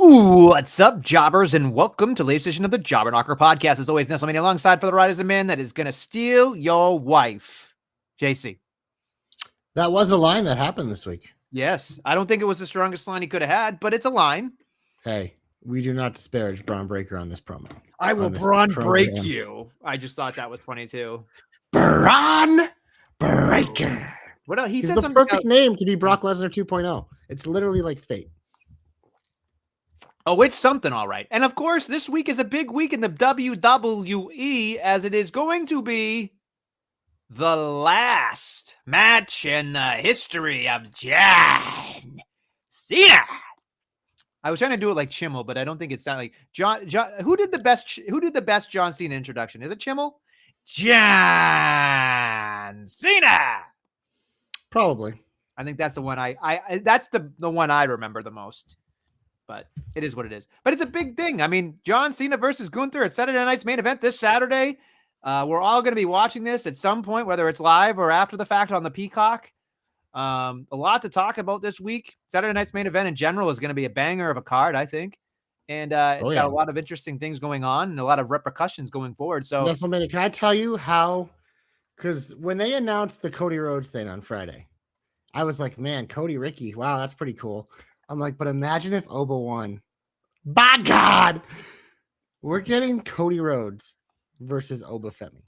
What's up, jobbers, and welcome to the latest edition of the Jobber Knocker podcast. As always, Nestlemania alongside for the ride is a man that is going to steal your wife, JC. That was a line that happened this week. Yes, I don't think it was the strongest line he could have had, but it's a line. Hey, we do not disparage Braun Breaker on this promo. I will Braun break you. I just thought that was funny too. Braun Breaker. What else? He's the perfect name to be Brock Lesnar 2.0. It's literally like fate. Oh, it's something, all right. And of course, this week is a big week in the WWE, as it is going to be the last match in the history of John Cena. I was trying to do it like Chimmel, but I don't think it's that like John. Who did the best John Cena introduction? Is it Chimmel? John Cena. Probably. I think that's the one that's the one I remember the most. But it is what it is. But it's a big thing. I mean, John Cena versus Gunther at Saturday Night's Main Event this Saturday. We're all going to be watching this at some point, whether it's live or after the fact on the Peacock. A lot to talk about this week. Saturday Night's Main Event in general is going to be a banger of a card, I think. And it's got a lot of interesting things going on and a lot of repercussions going forward. So, Nestlemania, can I tell you how? Because when they announced the Cody Rhodes thing on Friday, I was like, man, Cody Ricky. Wow, that's pretty cool. I'm like, but imagine if Oba won. By God, we're getting Cody Rhodes versus Oba Femi.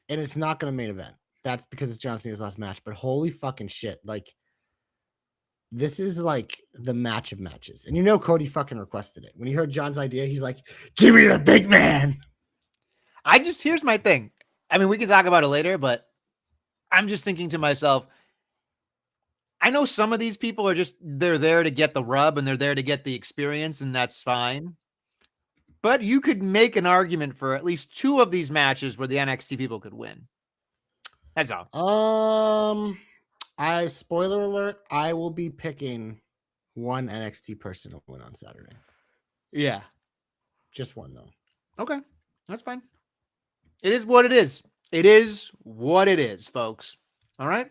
And it's not going to main event. That's because it's John Cena's last match. But holy fucking shit. Like, this is like the match of matches. And you know Cody fucking requested it. When he heard John's idea, he's like, give me the big man. Here's my thing. I mean, we can talk about it later, but I'm just thinking to myself, I know some of these people are they're there to get the rub and they're there to get the experience, and that's fine. But you could make an argument for at least two of these matches where the NXT people could win. That's all. Spoiler alert, I will be picking one NXT person to win on Saturday. Yeah. Just one, though. Okay. That's fine. It is what it is. It is what it is, folks. All right?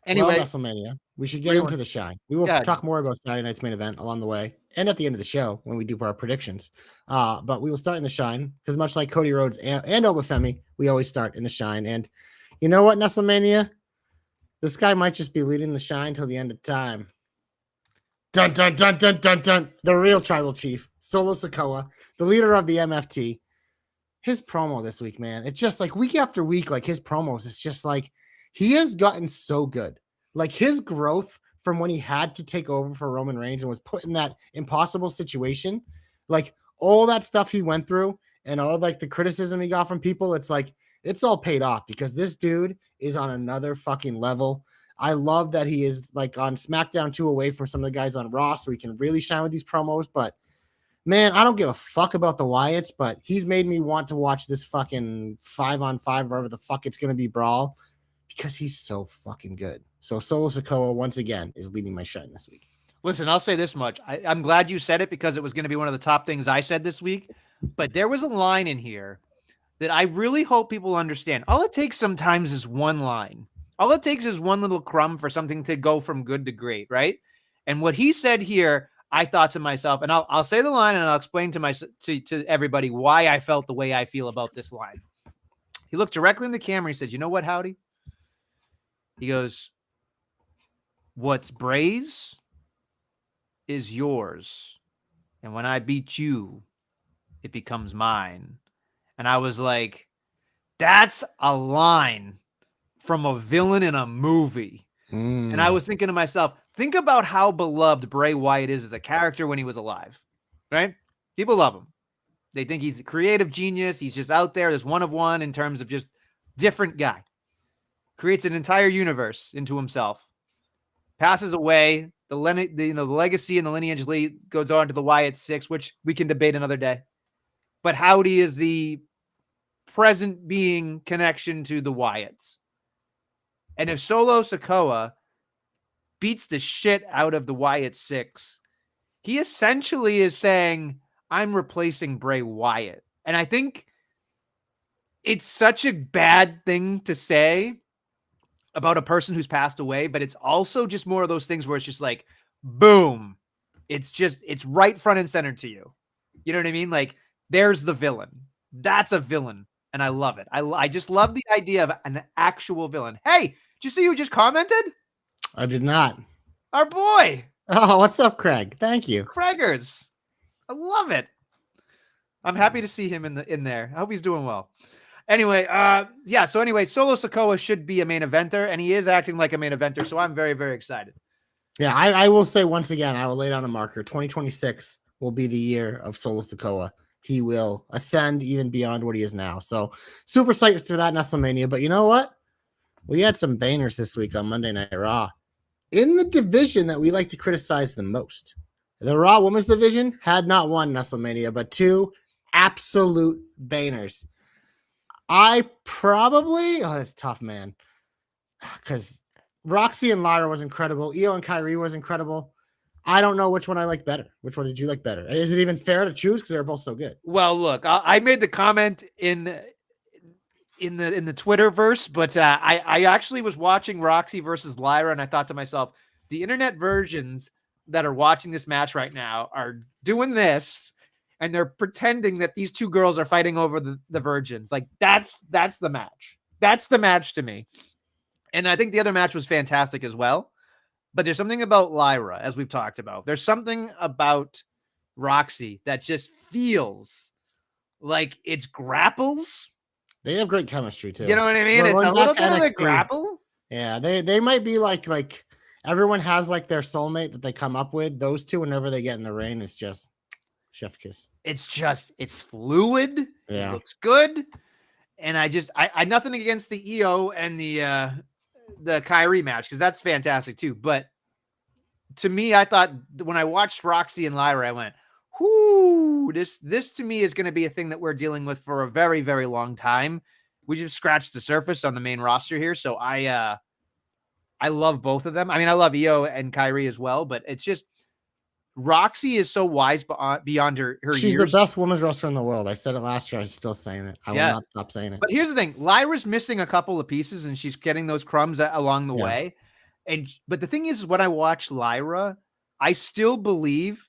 Anyway, WrestleMania. We should get into the shine. We will talk more about Saturday Night's Main Event along the way and at the end of the show when we do our predictions. But we will start in the shine because much like Cody Rhodes and Oba Femi, we always start in the shine. And you know what, Nestlemania? This guy might just be leading the shine till the end of time. Dun, dun, dun, dun, dun, dun. The real tribal chief, Solo Sikoa, the leader of the MFT. His promo this week, man. It's just like week after week, like his promos, it's just like he has gotten so good. Like his growth from when he had to take over for Roman Reigns and was put in that impossible situation, like all that stuff he went through and all like the criticism he got from people, it's like, it's all paid off because this dude is on another fucking level. I love that he is like on SmackDown 2 away from some of the guys on Raw so he can really shine with these promos. But man, I don't give a fuck about the Wyatts, but he's made me want to watch this fucking 5-on-5, wherever the fuck it's going to be brawl because he's so fucking good. So Solo Sikoa, once again, is leading my shine this week. Listen, I'll say this much. I'm glad you said it because it was going to be one of the top things I said this week. But there was a line in here that I really hope people understand. All it takes sometimes is one line. All it takes is one little crumb for something to go from good to great, right? And what he said here, I thought to myself, and I'll say the line and I'll explain to everybody why I felt the way I feel about this line. He looked directly in the camera. He said, "You know what, Howdy?" He goes, "What's Bray's is yours. And when I beat you, it becomes mine." And I was like, that's a line from a villain in a movie. And I was thinking to myself, think about how beloved Bray Wyatt is as a character when he was alive, right? People love him. They think he's a creative genius. He's just out there. There's one of one in terms of just different guy. Creates an entire universe into himself. Passes away. The legacy and the lineage goes on to the Wyatt 6, which we can debate another day. But Howdy is the present being connection to the Wyatts. And if Solo Sikoa beats the shit out of the Wyatt 6, he essentially is saying, I'm replacing Bray Wyatt. And I think it's such a bad thing to say about a person who's passed away, but it's also just more of those things where it's just like, boom, it's right front and center to you. You know what I mean? Like, there's the villain. That's a villain. And I love it. I just love the idea of an actual villain. Hey, did you see who just commented? I did not. Our boy. Oh, what's up, Craig? Thank you. Craigers. I love it. I'm happy to see him in there. I hope he's doing well. Anyway, yeah. So anyway, Solo Sikoa should be a main eventer, and he is acting like a main eventer. So I'm very, very excited. Yeah, I will say once again, I will lay down a marker. 2026 will be the year of Solo Sikoa. He will ascend even beyond what he is now. So super psyched for that Nestlemania. But you know what? We had some bangers this week on Monday Night Raw. In the division that we like to criticize the most, the Raw Women's Division had not one Nestlemania, but two absolute bangers. I probably, that's tough, man. Because Roxy and Lyra was incredible. Io and Kyrie was incredible. I don't know which one I liked better. Which one did you like better? Is it even fair to choose because they're both so good? Well, look, I made the comment in the Twitterverse, but I actually was watching Roxy versus Lyra, and I thought to myself, the internet versions that are watching this match right now are doing this, and they're pretending that these two girls are fighting over the virgins. Like, that's the match. That's the match to me. And I think the other match was fantastic as well. But there's something about Lyra, as we've talked about. There's something about Roxy that just feels like it's grapples. They have great chemistry too. You know what I mean? It's a little bit of a grapple. Yeah, they might be like everyone has like their soulmate that they come up with. Those two, whenever they get in the ring, it's just chef kiss. It's fluid. Yeah. It looks good. And I nothing against the Io and the Kyrie match, because that's fantastic too. But to me, I thought when I watched Roxy and Lyra, I went, whoo, this to me is going to be a thing that we're dealing with for a very, very long time. We just scratched the surface on the main roster here. So I love both of them. I mean, I love Io and Kyrie as well, but it's just Roxy is so wise beyond her She's years. the best women's wrestler in the world. I said it last year. I'm still saying it. I will not stop saying it. But here's the thing. Lyra's missing a couple of pieces, and she's getting those crumbs along the way. But the thing is when I watch Lyra, I still believe,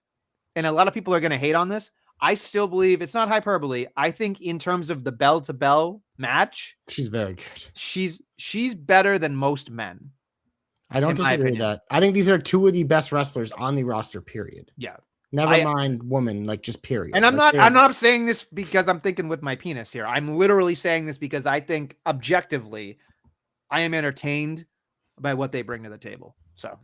and a lot of people are going to hate on this, I still believe, it's not hyperbole. I think in terms of the bell-to-bell match, she's very good. She's better than most men. I don't disagree with that. I think these are two of the best wrestlers on the roster, period. Yeah. Never mind woman, like just period. And I'm not saying this because I'm thinking with my penis here. I'm literally saying this because I think objectively I am entertained by what they bring to the table. So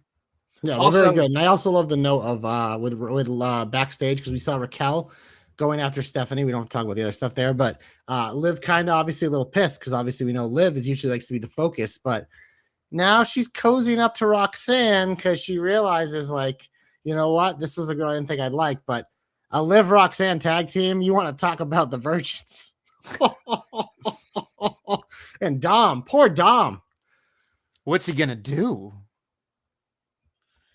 yeah, they're very good. And I also love the note of with backstage, because we saw Raquel going after Stephanie. We don't have to talk about the other stuff there, but Liv kind of obviously a little pissed because obviously we know Liv is usually likes to be the focus, but now she's cozying up to Roxanne because she realizes, like, you know what? This was a girl I didn't think I'd like, but a Liv Roxanne tag team, you want to talk about the virgins. And Dom, poor Dom. What's he going to do?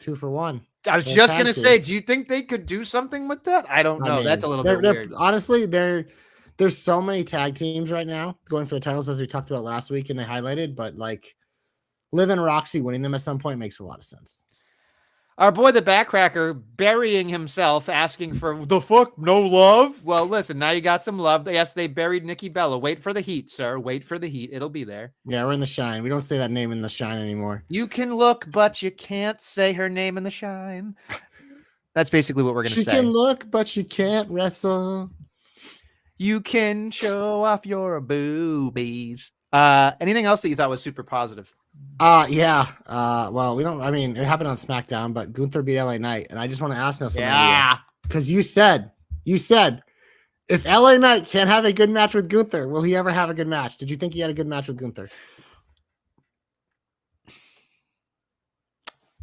2 for 1. I was just going to say, do you think they could do something with that? I don't know. That's a little bit weird. Honestly, there's so many tag teams right now going for the titles, as we talked about last week and they highlighted, but like Liv and Roxy winning them at some point makes a lot of sense. Our boy, the Backcracker, burying himself, asking for the fuck, no love. Well, listen, now you got some love. Yes, they buried Nikki Bella. Wait for the heat, sir. Wait for the heat. It'll be there. Yeah, we're in the shine. We don't say that name in the shine anymore. You can look, but you can't say her name in the shine. That's basically what we're going to say. She can look, but she can't wrestle. You can show off your boobies. Anything else that you thought was super positive? Yeah. Well, we don't. I mean, it happened on SmackDown, but Gunther beat LA Knight, and I just want to ask now, because you said if LA Knight can't have a good match with Gunther, will he ever have a good match? Did you think he had a good match with Gunther?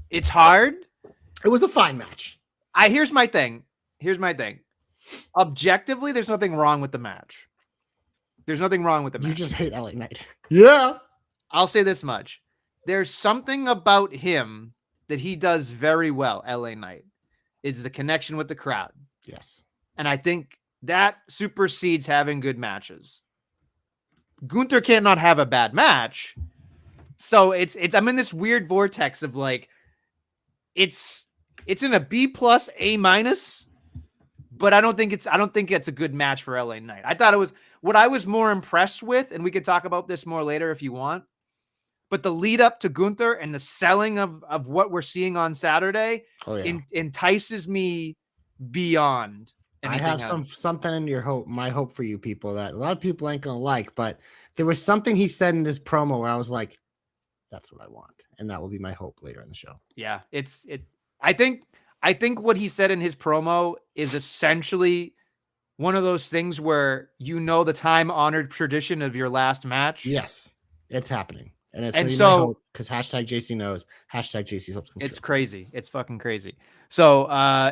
It's hard. It was a fine match. Here's my thing. Objectively, there's nothing wrong with the match. There's nothing wrong with the match. You just hate LA Knight. Yeah. I'll say this much. There's something about him that he does very well, LA Knight. It's the connection with the crowd. Yes. And I think that supersedes having good matches. Gunther cannot have a bad match. So it's I'm in this weird vortex of like, it's It's in a B+, A-, but I don't think it's a good match for LA Knight. I thought it was what I was more impressed with, and we could talk about this more later if you want. But the lead up to Gunther and the selling of what we're seeing on Saturday entices me beyond anything I have else. something in my hope for you people that a lot of people ain't gonna like, but there was something he said in this promo where I was like, that's what I want. And that will be my hope later in the show. Yeah, I think what he said in his promo is essentially one of those things where the time-honored tradition of your last match. Yes, it's happening. And it's going to be my hope because hashtag JC knows, hashtag JC's hopes come true. It's crazy. It's fucking crazy. So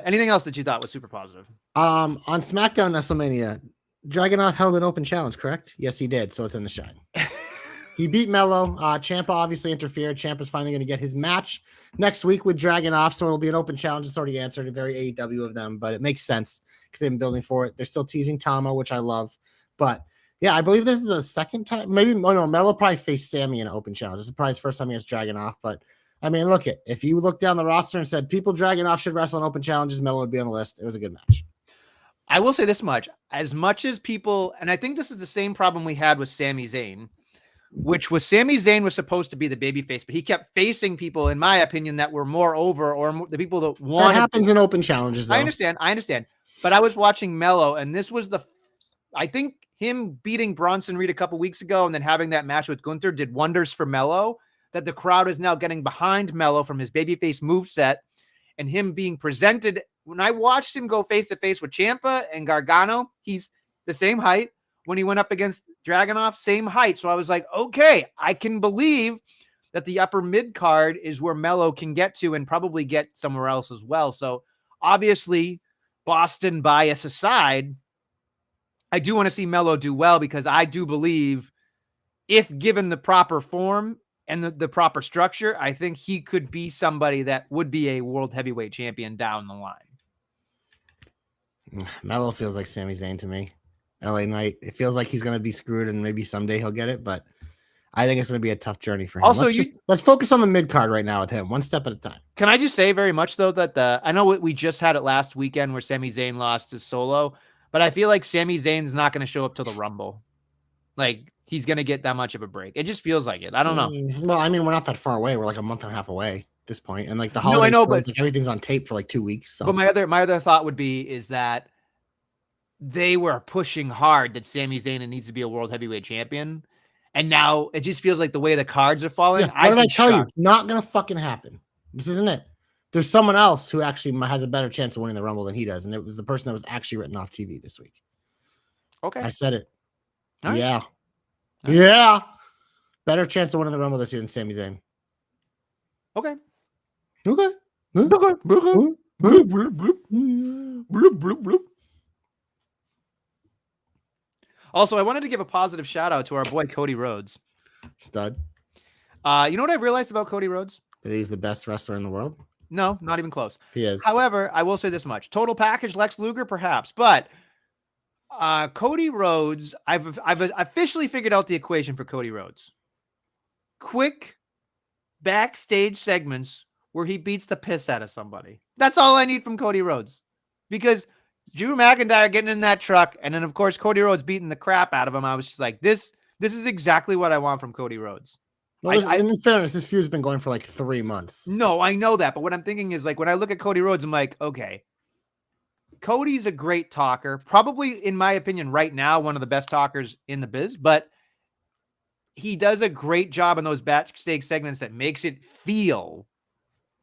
anything else that you thought was super positive? On SmackDown Nestlemania, Dragunov held an open challenge, correct? Yes, he did. So it's in the shine. He beat Mello. Ciampa obviously interfered. Ciampa's finally going to get his match next week with Dragunov, so it'll be an open challenge. It's already answered. A very AEW of them, but it makes sense because they've been building for it. They're still teasing Tama, which I love. But yeah, I believe this is the second time. Maybe Mello probably faced Sammy in an open challenge. This is probably his first time against Dragunov. But I mean, if you look down the roster and said people Dragunov should wrestle in open challenges, Mello would be on the list. It was a good match. I will say this much: as much as people, and I think this is the same problem we had with Sami Zayn. Which was Sami Zayn was supposed to be the babyface, but he kept facing people, in my opinion, that were more over or the people that wanted. That happens in open challenges, though. I understand. But I was watching Mello, and this was I think him beating Bronson Reed a couple weeks ago and then having that match with Gunther did wonders for Mello, that the crowd is now getting behind Mello from his babyface moveset and him being presented. When I watched him go face-to-face with Ciampa and Gargano, he's the same height. When he went up against Dragunov, same height. So I was like, okay, I can believe that the upper mid card is where Mello can get to and probably get somewhere else as well. So obviously, Boston bias aside, I do want to see Mello do well because I do believe if given the proper form and the proper structure, I think he could be somebody that would be a world heavyweight champion down the line. Mello feels like Sami Zayn to me. LA Knight. It feels like he's going to be screwed and maybe someday he'll get it, but I think it's going to be a tough journey for him. Also, let's focus on the mid card right now with him, one step at a time. Can I just say very much though that I know we just had it last weekend where Sami Zayn lost his solo, but I feel like Sami Zayn's not going to show up to the Rumble. Like he's going to get that much of a break. It just feels like it. I don't know. Well, I mean, we're not that far away. We're like a month and a half away at this point, and like the holidays, but like everything's on tape for like 2 weeks. So. But my other thought would be is that they were pushing hard that Sami Zayn needs to be a world heavyweight champion. And now it just feels like the way the cards are falling. Yeah, what did I tell you? Not going to fucking happen. This isn't it. There's someone else who actually has a better chance of winning the Rumble than he does. And it was the person that was actually written off TV this week. Okay. I said it. All right. Yeah. All right. Yeah. Better chance of winning the Rumble this year than Sami Zayn. Okay. Okay. Also, I wanted to give a positive shout out to our boy Cody Rhodes. Stud. You know what I've realized about Cody Rhodes? That he's the best wrestler in the world? No, not even close. He is. However, I will say this much. Total package, Lex Luger, perhaps. But Cody Rhodes, I've officially figured out the equation for Cody Rhodes. Quick backstage segments where he beats the piss out of somebody. That's all I need from Cody Rhodes. Because Drew McIntyre getting in that truck, and then, of course, Cody Rhodes beating the crap out of him. I was just like, this is exactly what I want from Cody Rhodes. Well, in fairness, this feud's been going for like 3 months. No, I know that. But what I'm thinking is, like, when I look at Cody Rhodes, I'm like, okay, Cody's a great talker. Probably, in my opinion, right now, one of the best talkers in the biz. But he does a great job in those backstage segments that makes it feel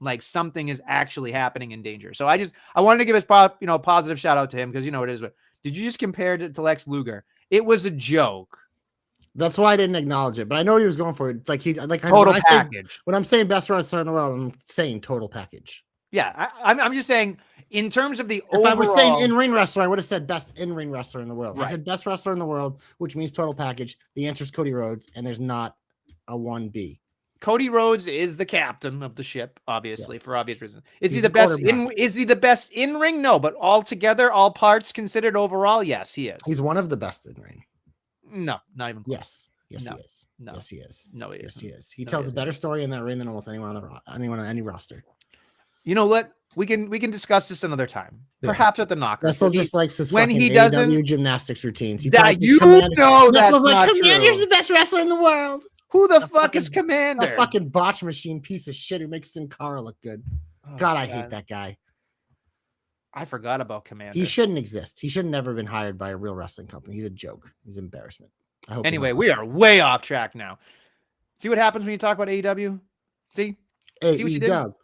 like something is actually happening in danger. So I wanted to give his positive shout out to him because you know it is. But did you just compare it to Lex Luger? It was a joke. That's why I didn't acknowledge it, but I know what he was going for. Like he's like total package. When I'm saying best wrestler in the world, I'm saying total package. Yeah, I'm just saying in terms of the if overall. I was saying in-ring wrestler, I would have said best in-ring wrestler in the world. Right. I said best wrestler in the world, which means total package. The answer is Cody Rhodes, and there's not a 1B. Cody Rhodes is the captain of the ship, obviously, for obvious reasons. Is he the best in ring? No, but all together, all parts considered overall, yes, he is. He's one of the best in ring. No, not even close. Yes, no. he is. No. Yes, he is. No, he yes, isn't. he is. He tells a better story in that ring than almost anyone on any roster. You know what? We can discuss this another time. Perhaps at the knocker. Russell just likes his when fucking he AEW doesn't gymnastics routines. He you know that's not Commander's true. the best wrestler in the world. Who the fuck is Commander? A fucking botch machine piece of shit who makes Sin Cara look good. Oh, God, I hate that guy. I forgot about Commander. He shouldn't exist. He should have never been hired by a real wrestling company. He's a joke. He's an embarrassment. I hope. Anyway, we are way off track now. See what happens when you talk about AEW? See what you did? Are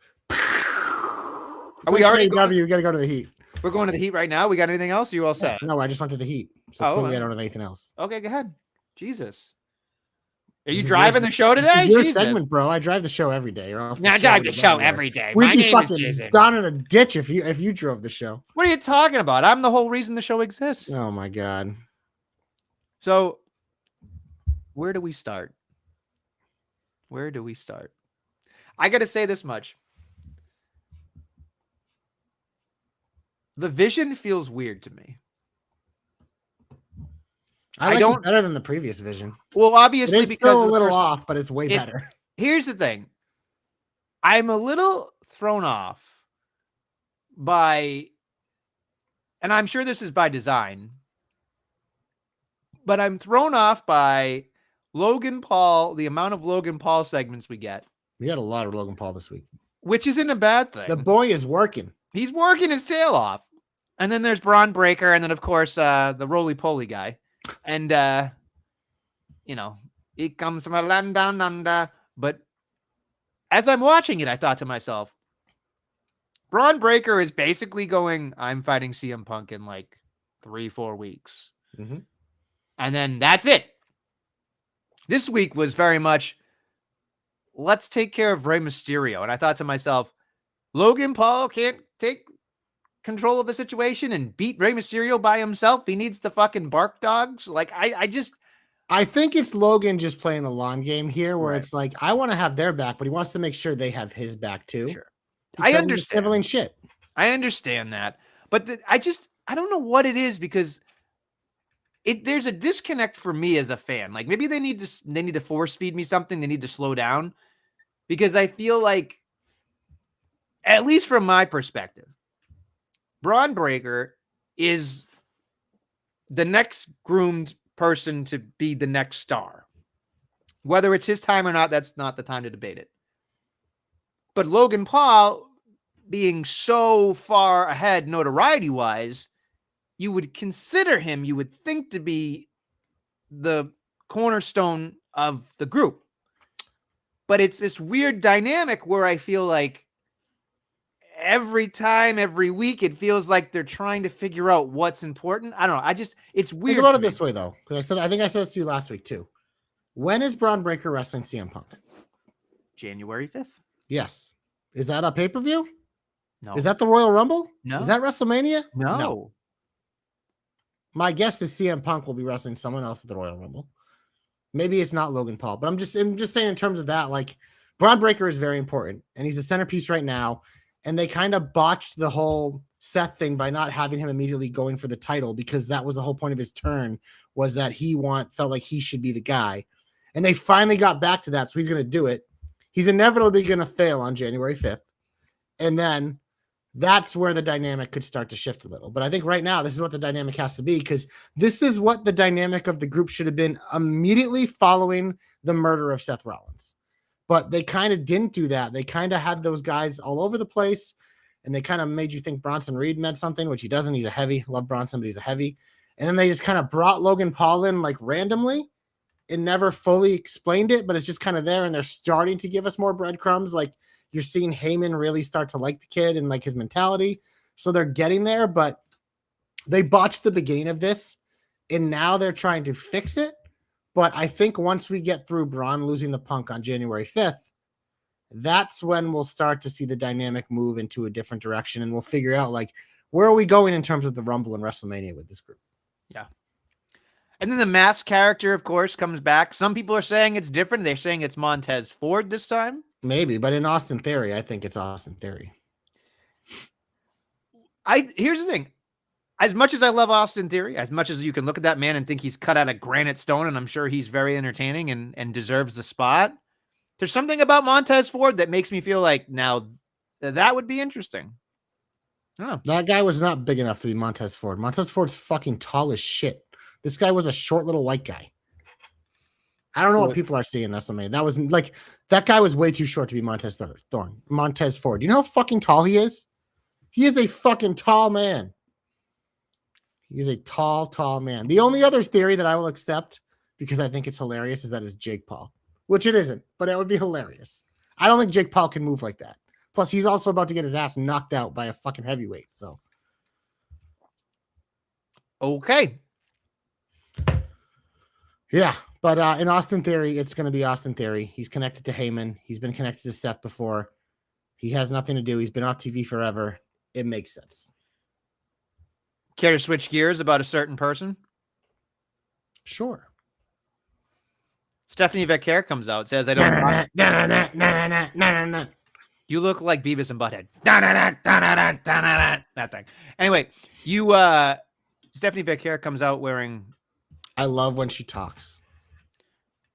we already AEW? We got to go to the Heat. We're going to the Heat right now. We got anything else? Or you all set? No, I just went to the Heat. So clearly I don't have anything else. Okay, go ahead. Jesus. Are you driving the show today? This is your segment, bro. I drive the show every day. Or else I drive the show every day. We'd be fucking down in a ditch if you drove the show. What are you talking about? I'm the whole reason the show exists. Oh my God. So where do we start? Where do we start? I got to say this much. The vision feels weird to me. I like it better than the previous vision. Well, obviously, it's still a little off, but it's way better. Here's the thing. I'm a little thrown off by, and I'm sure this is by design, but I'm thrown off by Logan Paul, the amount of Logan Paul segments we get. We got a lot of Logan Paul this week. Which isn't a bad thing. The boy is working. He's working his tail off. And then there's Braun Breaker, and then, of course, the roly-poly guy. And, he comes from a land down under. But as I'm watching it, I thought to myself, Braun Breaker is basically going, I'm fighting CM Punk in like 3-4 weeks. Mm-hmm. And then that's it. This week was very much, let's take care of Rey Mysterio. And I thought to myself, Logan Paul can't take control of the situation and beat Rey Mysterio by himself. He needs the fucking bark dogs. Like, I think it's Logan just playing a long game here where it's like, I want to have their back, but he wants to make sure they have his back too. Sure. I understand. Sniveling shit. I understand that. But I don't know what it is, because there's a disconnect for me as a fan. Like, maybe they need to force feed me something. They need to slow down, because I feel like, at least from my perspective, Braun Breaker is the next groomed person to be the next star. Whether it's his time or not, that's not the time to debate it. But Logan Paul, being so far ahead notoriety-wise, you would consider him, you would think, to be the cornerstone of the group. But it's this weird dynamic where I feel like every time, every week, it feels like they're trying to figure out what's important. I don't know. It's weird. Think about it this way, though, because I think I said this to you last week too. When is Braun Breaker wrestling CM Punk? January 5th. Yes. Is that a pay-per-view? No. Is that the Royal Rumble? No. Is that WrestleMania? No. My guess is CM Punk will be wrestling someone else at the Royal Rumble. Maybe it's not Logan Paul, but I'm just saying in terms of that, like, Braun Breaker is very important, and he's a centerpiece right now. And they kind of botched the whole Seth thing by not having him immediately going for the title, because that was the whole point of his turn, was that he felt like he should be the guy. And they finally got back to that, so he's going to do it. He's inevitably going to fail on January 5th. And then that's where the dynamic could start to shift a little. But I think right now, this is what the dynamic has to be, because this is what the dynamic of the group should have been immediately following the murder of Seth Rollins. But they kind of didn't do that. They kind of had those guys all over the place, and they kind of made you think Bronson Reed meant something, which he doesn't. He's a heavy. Love Bronson, but he's a heavy. And then they just kind of brought Logan Paul in like randomly and never fully explained it, but it's just kind of there, and they're starting to give us more breadcrumbs. Like, you're seeing Heyman really start to like the kid and like his mentality. So they're getting there, but they botched the beginning of this, and now they're trying to fix it. But I think once we get through Braun losing the Punk on January 5th, that's when we'll start to see the dynamic move into a different direction, and we'll figure out, like, where are we going in terms of the Rumble and WrestleMania with this group. Yeah. And then the masked character, of course, comes back. Some people are saying it's different. They're saying it's Montez Ford this time. Maybe, but in Austin Theory, I think it's Austin Theory. Here's the thing. As much as I love Austin Theory, as much as you can look at that man and think he's cut out of granite stone, and I'm sure he's very entertaining and deserves the spot, there's something about Montez Ford that makes me feel like now That would be interesting. I don't know. That guy was not big enough to be Montez Ford. Montez Ford's fucking tall as shit. This guy was a short little white guy. I don't know what people are seeing. Nestlemania. That was like that guy was way too short to be Montez Ford. You know how fucking tall he is? He is a fucking tall man. He is a tall man. The only other theory that I will accept because I think it's hilarious is that it's Jake Paul, which it isn't, but it would be hilarious. I don't think Jake Paul can move like that. Plus, he's also about to get his ass knocked out by a fucking heavyweight. So, okay. Yeah, but in Austin Theory, it's going to be Austin Theory. He's connected to Heyman. He's been connected to Seth before. He has nothing to do. He's been off TV forever. It makes sense. Care to switch gears about a certain person? Sure. Stephanie Vecchia comes out, says, I don't. You look like Beavis and Butthead. That thing. Anyway, Stephanie Vecchia comes out wearing. I love when she talks.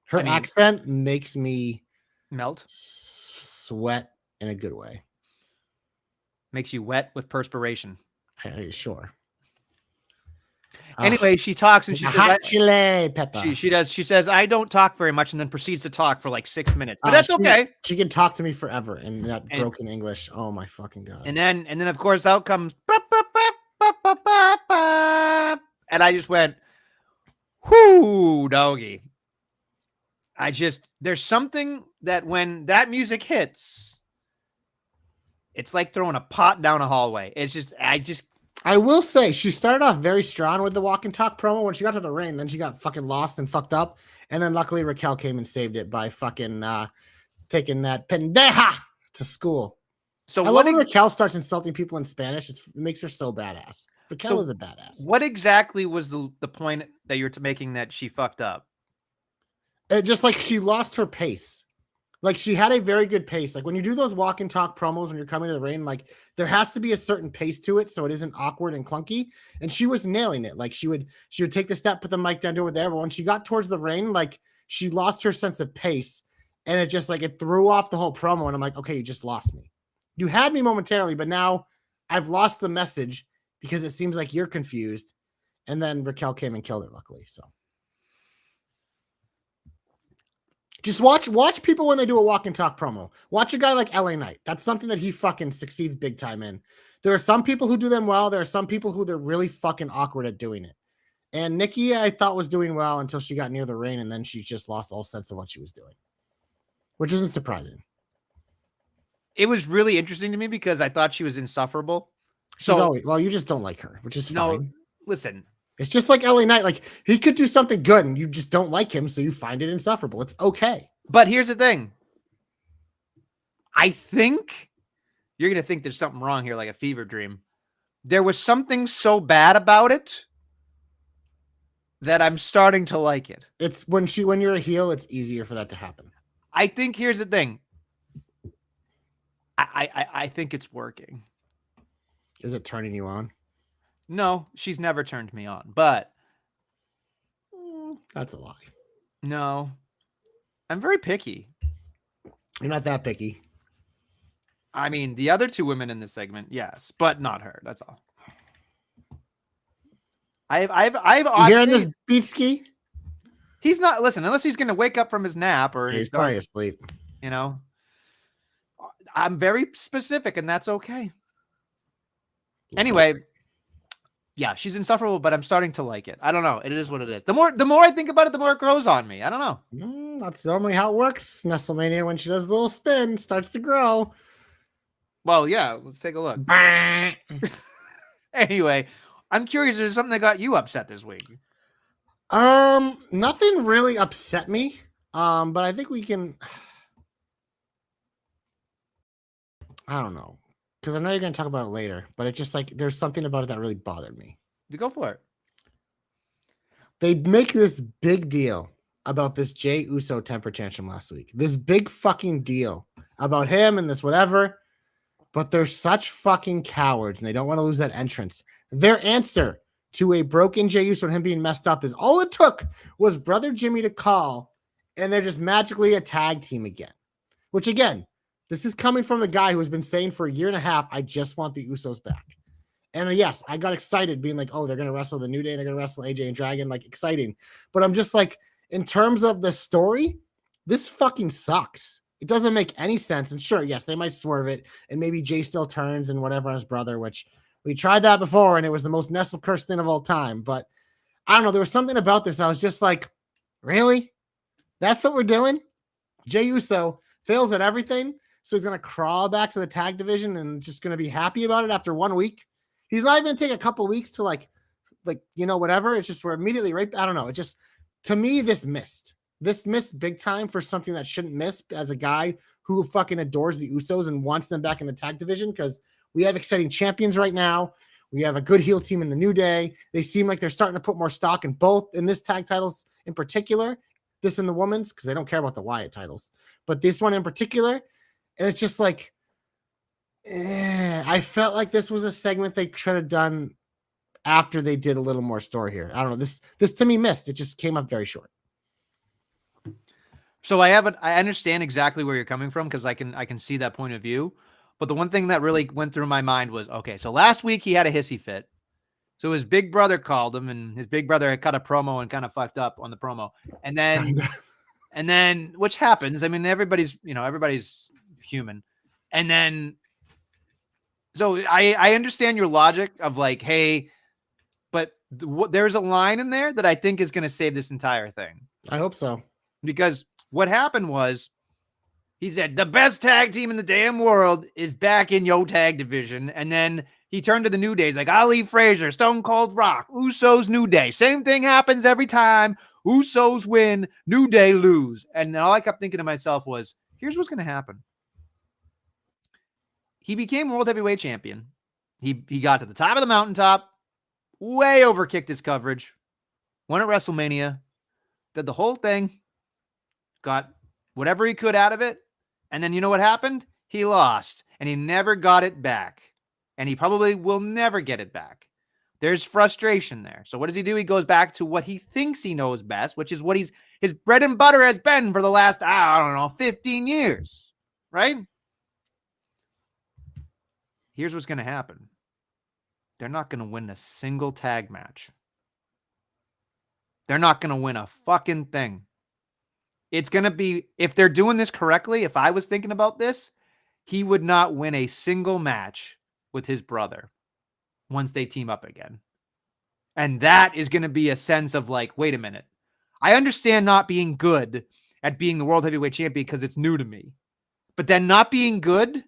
Her accent makes me melt, sweat in a good way. Makes you wet with perspiration. Sure. Anyway, she talks and she says, hot chili pepper. She does. She says, I don't talk very much, and then proceeds to talk for like 6 minutes. But that's okay. She can talk to me forever in that broken English. Oh my fucking God. And then of course out comes and I just went, whoo, doggy. There's something that when that music hits, it's like throwing a pot down a hallway. I will say she started off very strong with the walk and talk promo. When she got to the ring, then she got fucking lost and fucked up. And then luckily Raquel came and saved it by fucking taking that pendeja to school. So I love when Raquel starts insulting people in Spanish. It makes her so badass. Raquel is a badass. What exactly was the point that you're making that she fucked up? Just like she lost her pace. Like she had a very good pace. Like when you do those walk and talk promos when you're coming to the ring, like there has to be a certain pace to it so it isn't awkward and clunky. And she was nailing it. Like she would take the step, put the mic down, do it there. But when she got towards the ring, like she lost her sense of pace, and it just like it threw off the whole promo. And I'm like, okay, you just lost me. You had me momentarily, but now I've lost the message because it seems like you're confused. And then Raquel came and killed her, luckily. So. Just watch people when they do a walk and talk promo. Watch a guy like LA Knight. That's something that he fucking succeeds big time in. There are some people who do them well. There are some people who they're really fucking awkward at doing it. And Nikki, I thought was doing well until she got near the ring, and then she just lost all sense of what she was doing, which isn't surprising. It was really interesting to me because I thought she was insufferable. Well, you just don't like her, which is fine. No, listen. It's just like LA Knight. Like he could do something good and you just don't like him. So you find it insufferable. It's okay. But here's the thing. I think you're going to think there's something wrong here, like a fever dream. There was something so bad about it that I'm starting to like it. It's when you're a heel, it's easier for that to happen. I think here's the thing. I think it's working. Is it turning you on? No, she's never turned me on, but that's a lie. No, I'm very picky. You're not that picky. I mean, the other two women in this segment, yes, but not her. That's all. I've you hearing this beat ski? He's not listen unless he's going to wake up from his nap or he's probably asleep. You know, I'm very specific, and that's okay. Anyway. Yeah, she's insufferable, but I'm starting to like it. I don't know. It is what it is. The more I think about it, the more it grows on me. I don't know. That's normally how it works. Nestlemania, when she does a little spin, starts to grow. Well, yeah. Let's take a look. Anyway, I'm curious. There's something that got you upset this week. Nothing really upset me. But I think we can. I don't know. Because I know you're going to talk about it later, but it's just like there's something about it that really bothered me. You go for it. They make this big deal about this Jey Uso temper tantrum last week. This big fucking deal about him and this whatever, but they're such fucking cowards and they don't want to lose that entrance. Their answer to a broken Jey Uso and him being messed up is all it took was Brother Jimmy to call and they're just magically a tag team again. Which again, This is coming from the guy who has been saying for a year and a half, I just want the Usos back. And yes, I got excited being like, oh, they're going to wrestle the New Day. They're going to wrestle AJ and Dragon. Like, exciting. But I'm just like, in terms of the story, this fucking sucks. It doesn't make any sense. And sure, yes, they might swerve it. And maybe Jay still turns and whatever on his brother, which we tried that before. And it was the most Nestle cursed thing of all time. But I don't know. There was something about this. I was just like, really? That's what we're doing? Jay Uso fails at everything. So he's going to crawl back to the tag division and just going to be happy about it after 1 week. He's not even going to take a couple weeks to like, whatever. It's just we're immediately right. I don't know. It just, to me, this missed big time for something that shouldn't miss as a guy who fucking adores the Usos and wants them back in the tag division. Cause we have exciting champions right now. We have a good heel team in the New Day. They seem like they're starting to put more stock in both in this tag titles in particular, this and the women's, cause they don't care about the Wyatt titles, but this one in particular. And it's just like, I felt like this was a segment they could have done after they did a little more story here. I don't know. This to me missed. It just came up very short. So I understand exactly where you're coming from because I can see that point of view. But the one thing that really went through my mind was, okay, so last week he had a hissy fit. So his big brother called him, and his big brother had cut a promo and kind of fucked up on the promo. And then which happens. I mean, everybody's human. And then so I understand your logic of like, hey, but there's a line in there that I think is going to save this entire thing. I hope so. Because what happened was he said, the best tag team in the damn world is back in your tag division. And then he turned to the New Day. He's like, Ali Frazier, Stone Cold Rock, Usos, New Day. Same thing happens every time. Usos win, New Day lose. And all I kept thinking to myself was, here's what's going to happen. He became World Heavyweight Champion. He got to the top of the mountaintop, way overkicked his coverage, won at WrestleMania, did the whole thing, got whatever he could out of it, and then you know what happened? He lost, and he never got it back, and he probably will never get it back. There's frustration there. So what does he do? He goes back to what he thinks he knows best, which is what his bread and butter has been for the last, 15 years, right? Here's what's going to happen. They're not going to win a single tag match. They're not going to win a fucking thing. It's going to be, if they're doing this correctly, if I was thinking about this, he would not win a single match with his brother once they team up again. And that is going to be a sense of like, wait a minute. I understand not being good at being the World Heavyweight Champion because it's new to me. But then not being good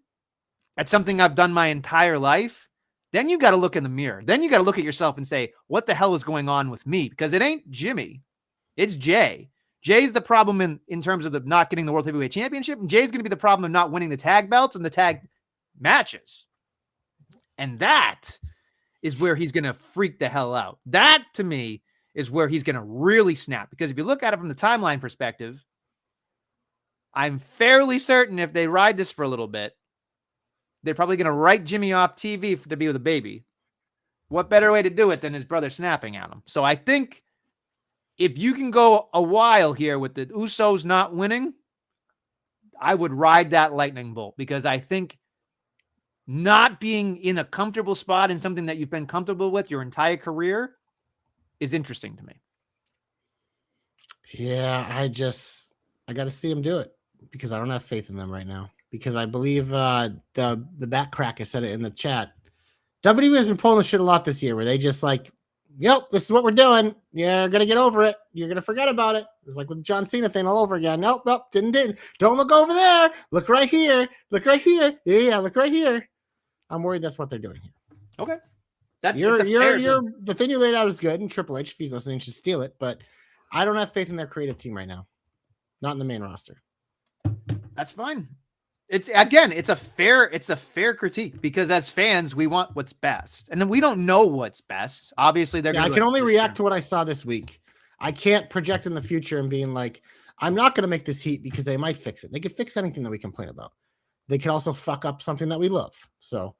at something I've done my entire life, then you got to look in the mirror. Then you got to look at yourself and say, what the hell is going on with me? Because it ain't Jimmy. It's Jay. Jay's the problem in terms of the not getting the World Heavyweight Championship. And Jay's going to be the problem of not winning the tag belts and the tag matches. And that is where he's going to freak the hell out. That, to me, is where he's going to really snap. Because if you look at it from the timeline perspective, I'm fairly certain if they ride this for a little bit, they're probably going to write Jimmy off TV to be with a baby. What better way to do it than his brother snapping at him? So I think if you can go a while here with the Usos not winning, I would ride that lightning bolt because I think not being in a comfortable spot in something that you've been comfortable with your entire career is interesting to me. Yeah, I got to see him do it because I don't have faith in them right now. Because I believe the back crack has said it in the chat. WWE has been pulling the shit a lot this year where they just like, yep, this is what we're doing. You're going to get over it. You're going to forget about it. It was like with the John Cena thing all over again. Nope, didn't. Don't look over there. Look right here. Look right here. Yeah, look right here. I'm worried that's what they're doing here. Okay. The thing you laid out is good, and Triple H, if he's listening, should steal it, but I don't have faith in their creative team right now. Not in the main roster. That's fine. It's a fair critique because as fans, we want what's best. And then we don't know what's best. Obviously, I can only react to what I saw this week. I can't project in the future and being like, I'm not going to make this heat because they might fix it. They could fix anything that we complain about. They could also fuck up something that we love. So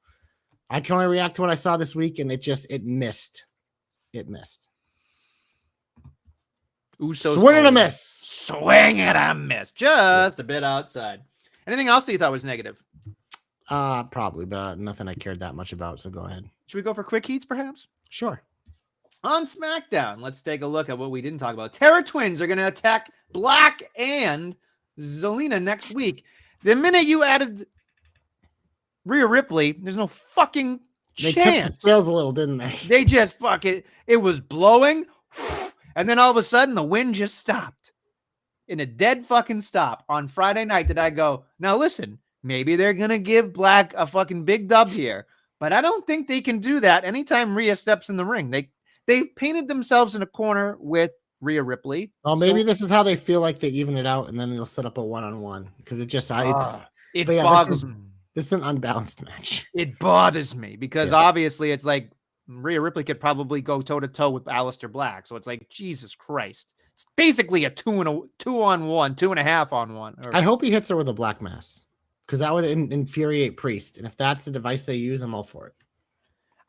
I can only react to what I saw this week, and it missed. It missed. Usos swing and a miss. Swing and a miss. Just a bit outside. Anything else that you thought was negative? Probably, but nothing I cared that much about. So go ahead. Should we go for quick heats, perhaps? Sure. On SmackDown, let's take a look at what we didn't talk about. Terra Twins are going to attack Black and Zelina next week. The minute you added Rhea Ripley, there's no fucking chance. They took the scales a little, didn't they? They just it was blowing, and then all of a sudden the wind just stopped. In a dead fucking stop on Friday night did I go, now listen, maybe they're going to give Black a fucking big dub here, but I don't think they can do that anytime Rhea steps in the ring. They painted themselves in a corner with Rhea Ripley. Well, maybe this is how they feel like they even it out, and then they'll set up a one-on-one because it just bothers me. This is an unbalanced match. It bothers me because obviously it's like Rhea Ripley could probably go toe-to-toe with Aleister Black. So it's like, Jesus Christ. It's basically a 2-on-1, 2.5-on-1. I hope he hits her with a black mass because that would infuriate Priest. And if that's the device they use, I'm all for it.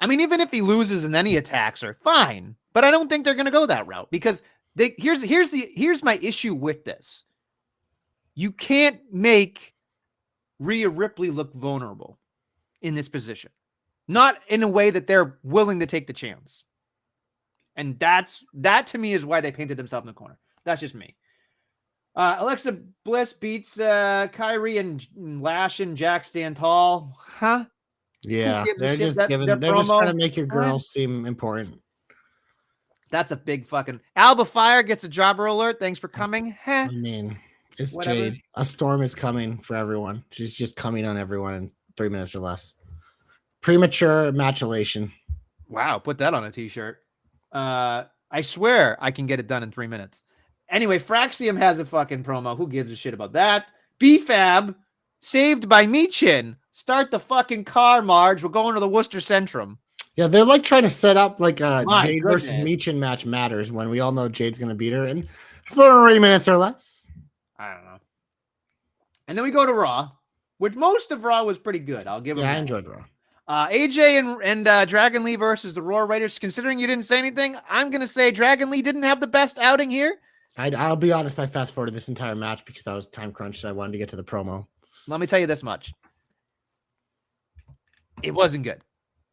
I mean, even if he loses and then he attacks her, fine. But I don't think they're going to go that route because here's my issue with this. You can't make Rhea Ripley look vulnerable in this position. Not in a way that they're willing to take the chance. And that to me is why they painted themselves in the corner. That's just me. Alexa Bliss beats Kyrie and Lash and Jack stand tall. Huh? Yeah, they're just just trying to make your girl seem important. That's a big fucking Alba Fire gets a jobber alert. Thanks for coming. I mean, it's whatever. Jade. A storm is coming for everyone. She's just coming on everyone in 3 minutes or less. Premature matulation. Wow, put that on a t-shirt. I swear I can get it done in 3 minutes. Anyway, Fraxium has a fucking promo. Who gives a shit about that? BFAB, saved by Michin. Start the fucking car, Marge. We're going to the Worcester Centrum. Yeah, they're like trying to set up like a Jade versus Michin match matters when we all know Jade's going to beat her in 3 minutes or less. I don't know. And then we go to Raw, which most of Raw was pretty good. I'll give them I enjoyed Raw. AJ and Dragon Lee versus the Raw Raiders. Considering you didn't say anything, I'm going to say Dragon Lee didn't have the best outing here. I'll be honest, I fast-forwarded this entire match because I was time crunched and I wanted to get to the promo. Let me tell you this much. It wasn't good.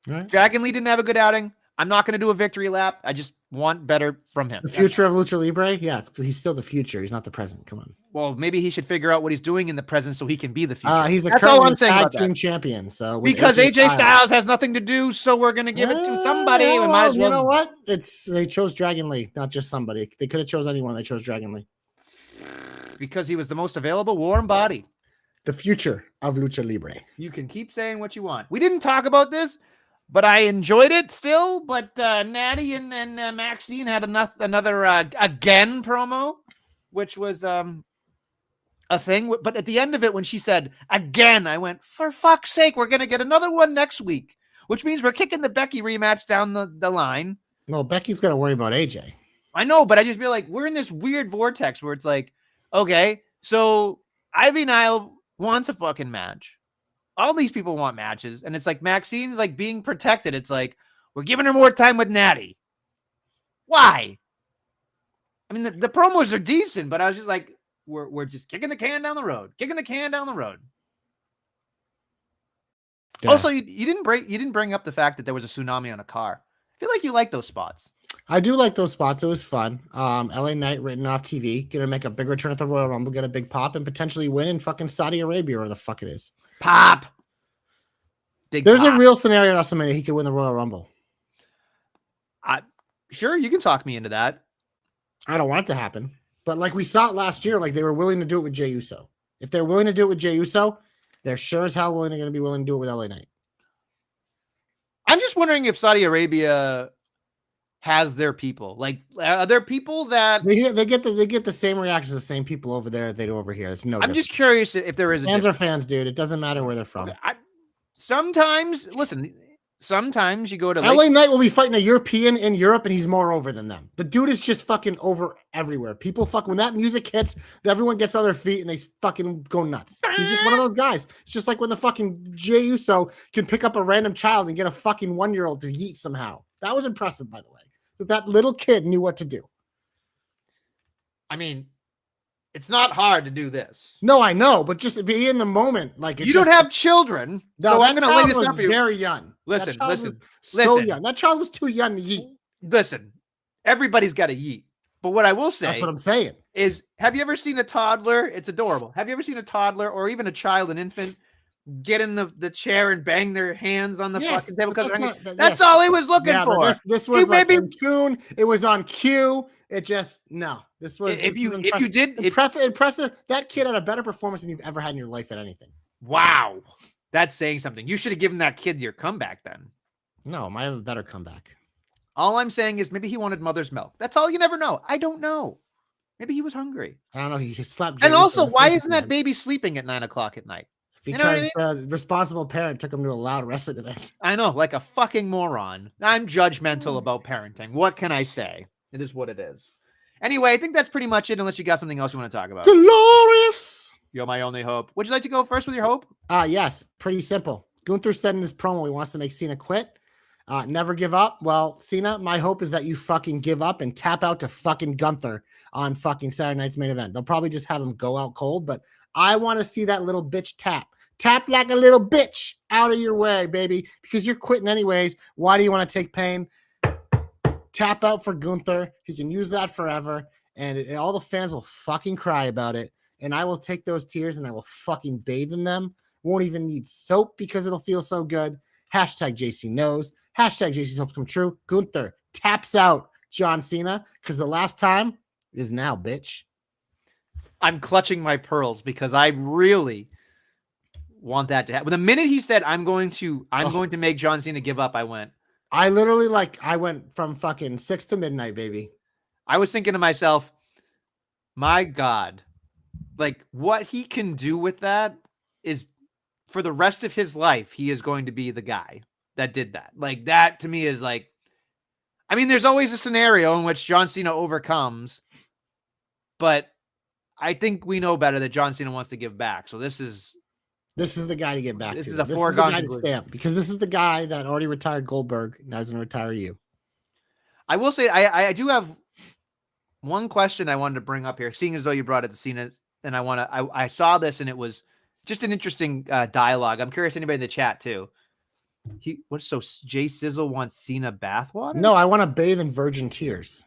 Right. Dragon Lee didn't have a good outing. I'm not going to do a victory lap. I just want better from him. The future of Lucha Libre? Yeah, he's still the future. He's not the present. Come on. Well, maybe he should figure out what he's doing in the present so he can be the future. He's a current tag team champion. So because AJ Styles has nothing to do, so we're going to give it to somebody. Yeah, well, you know what? They chose Dragon Lee, not just somebody. They could have chose anyone. They chose Dragon Lee. Because he was the most available, warm body. The future of Lucha Libre. You can keep saying what you want. We didn't talk about this, but I enjoyed it still. But Natty and Maxine had another again promo, which was a thing. But at the end of it, when she said again, I went, for fuck's sake, we're going to get another one next week, which means we're kicking the Becky rematch down the line. No, Becky's got to worry about AJ. I know, but I just feel like we're in this weird vortex where it's like, okay, so Ivy Nile wants a fucking match. All these people want matches, and it's like Maxine's like being protected. It's like we're giving her more time with Natty. Why? I mean, the promos are decent, but I was just like, we're just kicking the can down the road, Yeah. Also, you didn't bring up the fact that there was a tsunami on a car. I feel like you like those spots. I do like those spots. It was fun. LA Knight written off TV, gonna make a big return at the Royal Rumble, get a big pop, and potentially win in fucking Saudi Arabia or the fuck it is. Pop. There's a real scenario in WrestleMania he could win the Royal Rumble. Sure, you can talk me into that. I don't want it to happen, but like we saw it last year, like they were willing to do it with Jey Uso. If they're willing to do it with Jey Uso, they're sure as hell going to be willing to do it with LA Knight. I'm just wondering if Saudi Arabia has their people. Like, are there people that they get the same reactions as the same people over there they do over here? It's no. I'm just curious if there is fans are fans, dude. It doesn't matter where they're from. Sometimes you go to LA Knight will be fighting a European in Europe, and he's more over than them. The dude is just fucking over everywhere. People when that music hits, everyone gets on their feet and they fucking go nuts. He's just one of those guys. It's just like when the fucking Jey Uso can pick up a random child and get a fucking 1-year-old to yeet somehow. That was impressive, by the way. That little kid knew what to do. I mean, It's not hard to do this. No, I know, but just be in the moment. Like you don't have children, so I'm going to lay this up for you. Very young. Listen. Young. That child was too young to yeet. Listen, everybody's got to yeet. But what I will say, that's what I'm saying, is have you ever seen a toddler? It's adorable. Have you ever seen a toddler or even a child, an infant, get in the chair and bang their hands on the fucking table? Because that's all he was looking for. This was like in tune. It was on cue. It just This was impressive. That kid had a better performance than you've ever had in your life at anything. Wow, that's saying something. You should have given that kid your comeback then. No, might have a better comeback. All I'm saying is maybe he wanted mother's milk. That's all. You never know. I don't know. Maybe he was hungry. I don't know. He slapped. And also, why isn't that baby sleeping at 9 o'clock at night? Because the responsible parent took him to a loud wrestling event. I know, like a fucking moron. I'm judgmental about parenting. What can I say? It is what it is. Anyway, I think that's pretty much it, unless you got something else you want to talk about. Glorious! You're my only hope. Would you like to go first with your hope? Yes, pretty simple. Gunther said in his promo he wants to make Cena quit. Never give up. Well, Cena, my hope is that you fucking give up and tap out to fucking Gunther on fucking Saturday night's main event. They'll probably just have him go out cold, but I want to see that little bitch tap. Tap like a little bitch out of your way, baby, because you're quitting anyways. Why do you want to take pain? Tap out for Gunther. He can use that forever, and all the fans will fucking cry about it, and I will take those tears and I will fucking bathe in them. Won't even need soap because it'll feel so good. Hashtag JC knows. Hashtag JC's hopes come true. Gunther taps out John Cena because the last time is now, bitch. I'm clutching my pearls because I really want that to happen. The minute he said, I'm going to make John Cena give up, I went from fucking 6 to midnight, baby. I was thinking to myself, my God, like what he can do with that is for the rest of his life, he is going to be the guy that did that. Like that to me is like, I mean, there's always a scenario in which John Cena overcomes, but I think we know better that John Cena wants to give back. So this is the guy to get back to. This is a foregone conclusion. Stamp, because this is the guy that already retired Goldberg. Now he's going to retire you. I will say, I do have one question I wanted to bring up here, seeing as though you brought it to Cena, and I saw this and it was just an interesting dialogue. I'm curious, anybody in the chat too. Jay Sizzle wants Cena bathwater? No, I want to bathe in virgin tears.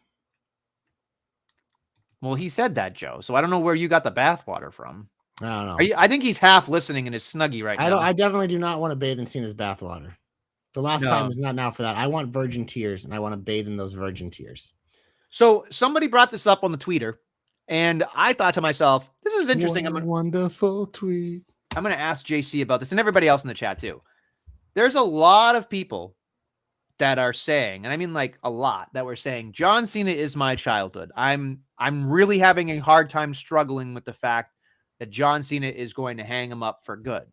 Well, he said that, Joe. So I don't know where you got the bathwater from. I don't know. I think he's half listening in his snuggie right now. I definitely do not want to bathe in Cena's bathwater. The last time is not now for that. I want virgin tears, and I want to bathe in those virgin tears. So somebody brought this up on the Twitter, and I thought to myself, this is interesting. Wonderful tweet. I'm going to ask JC about this and everybody else in the chat too. There's a lot of people that are saying, and I mean like a lot, that were saying John Cena is my childhood. I'm really having a hard time struggling with the fact that John Cena is going to hang him up for good.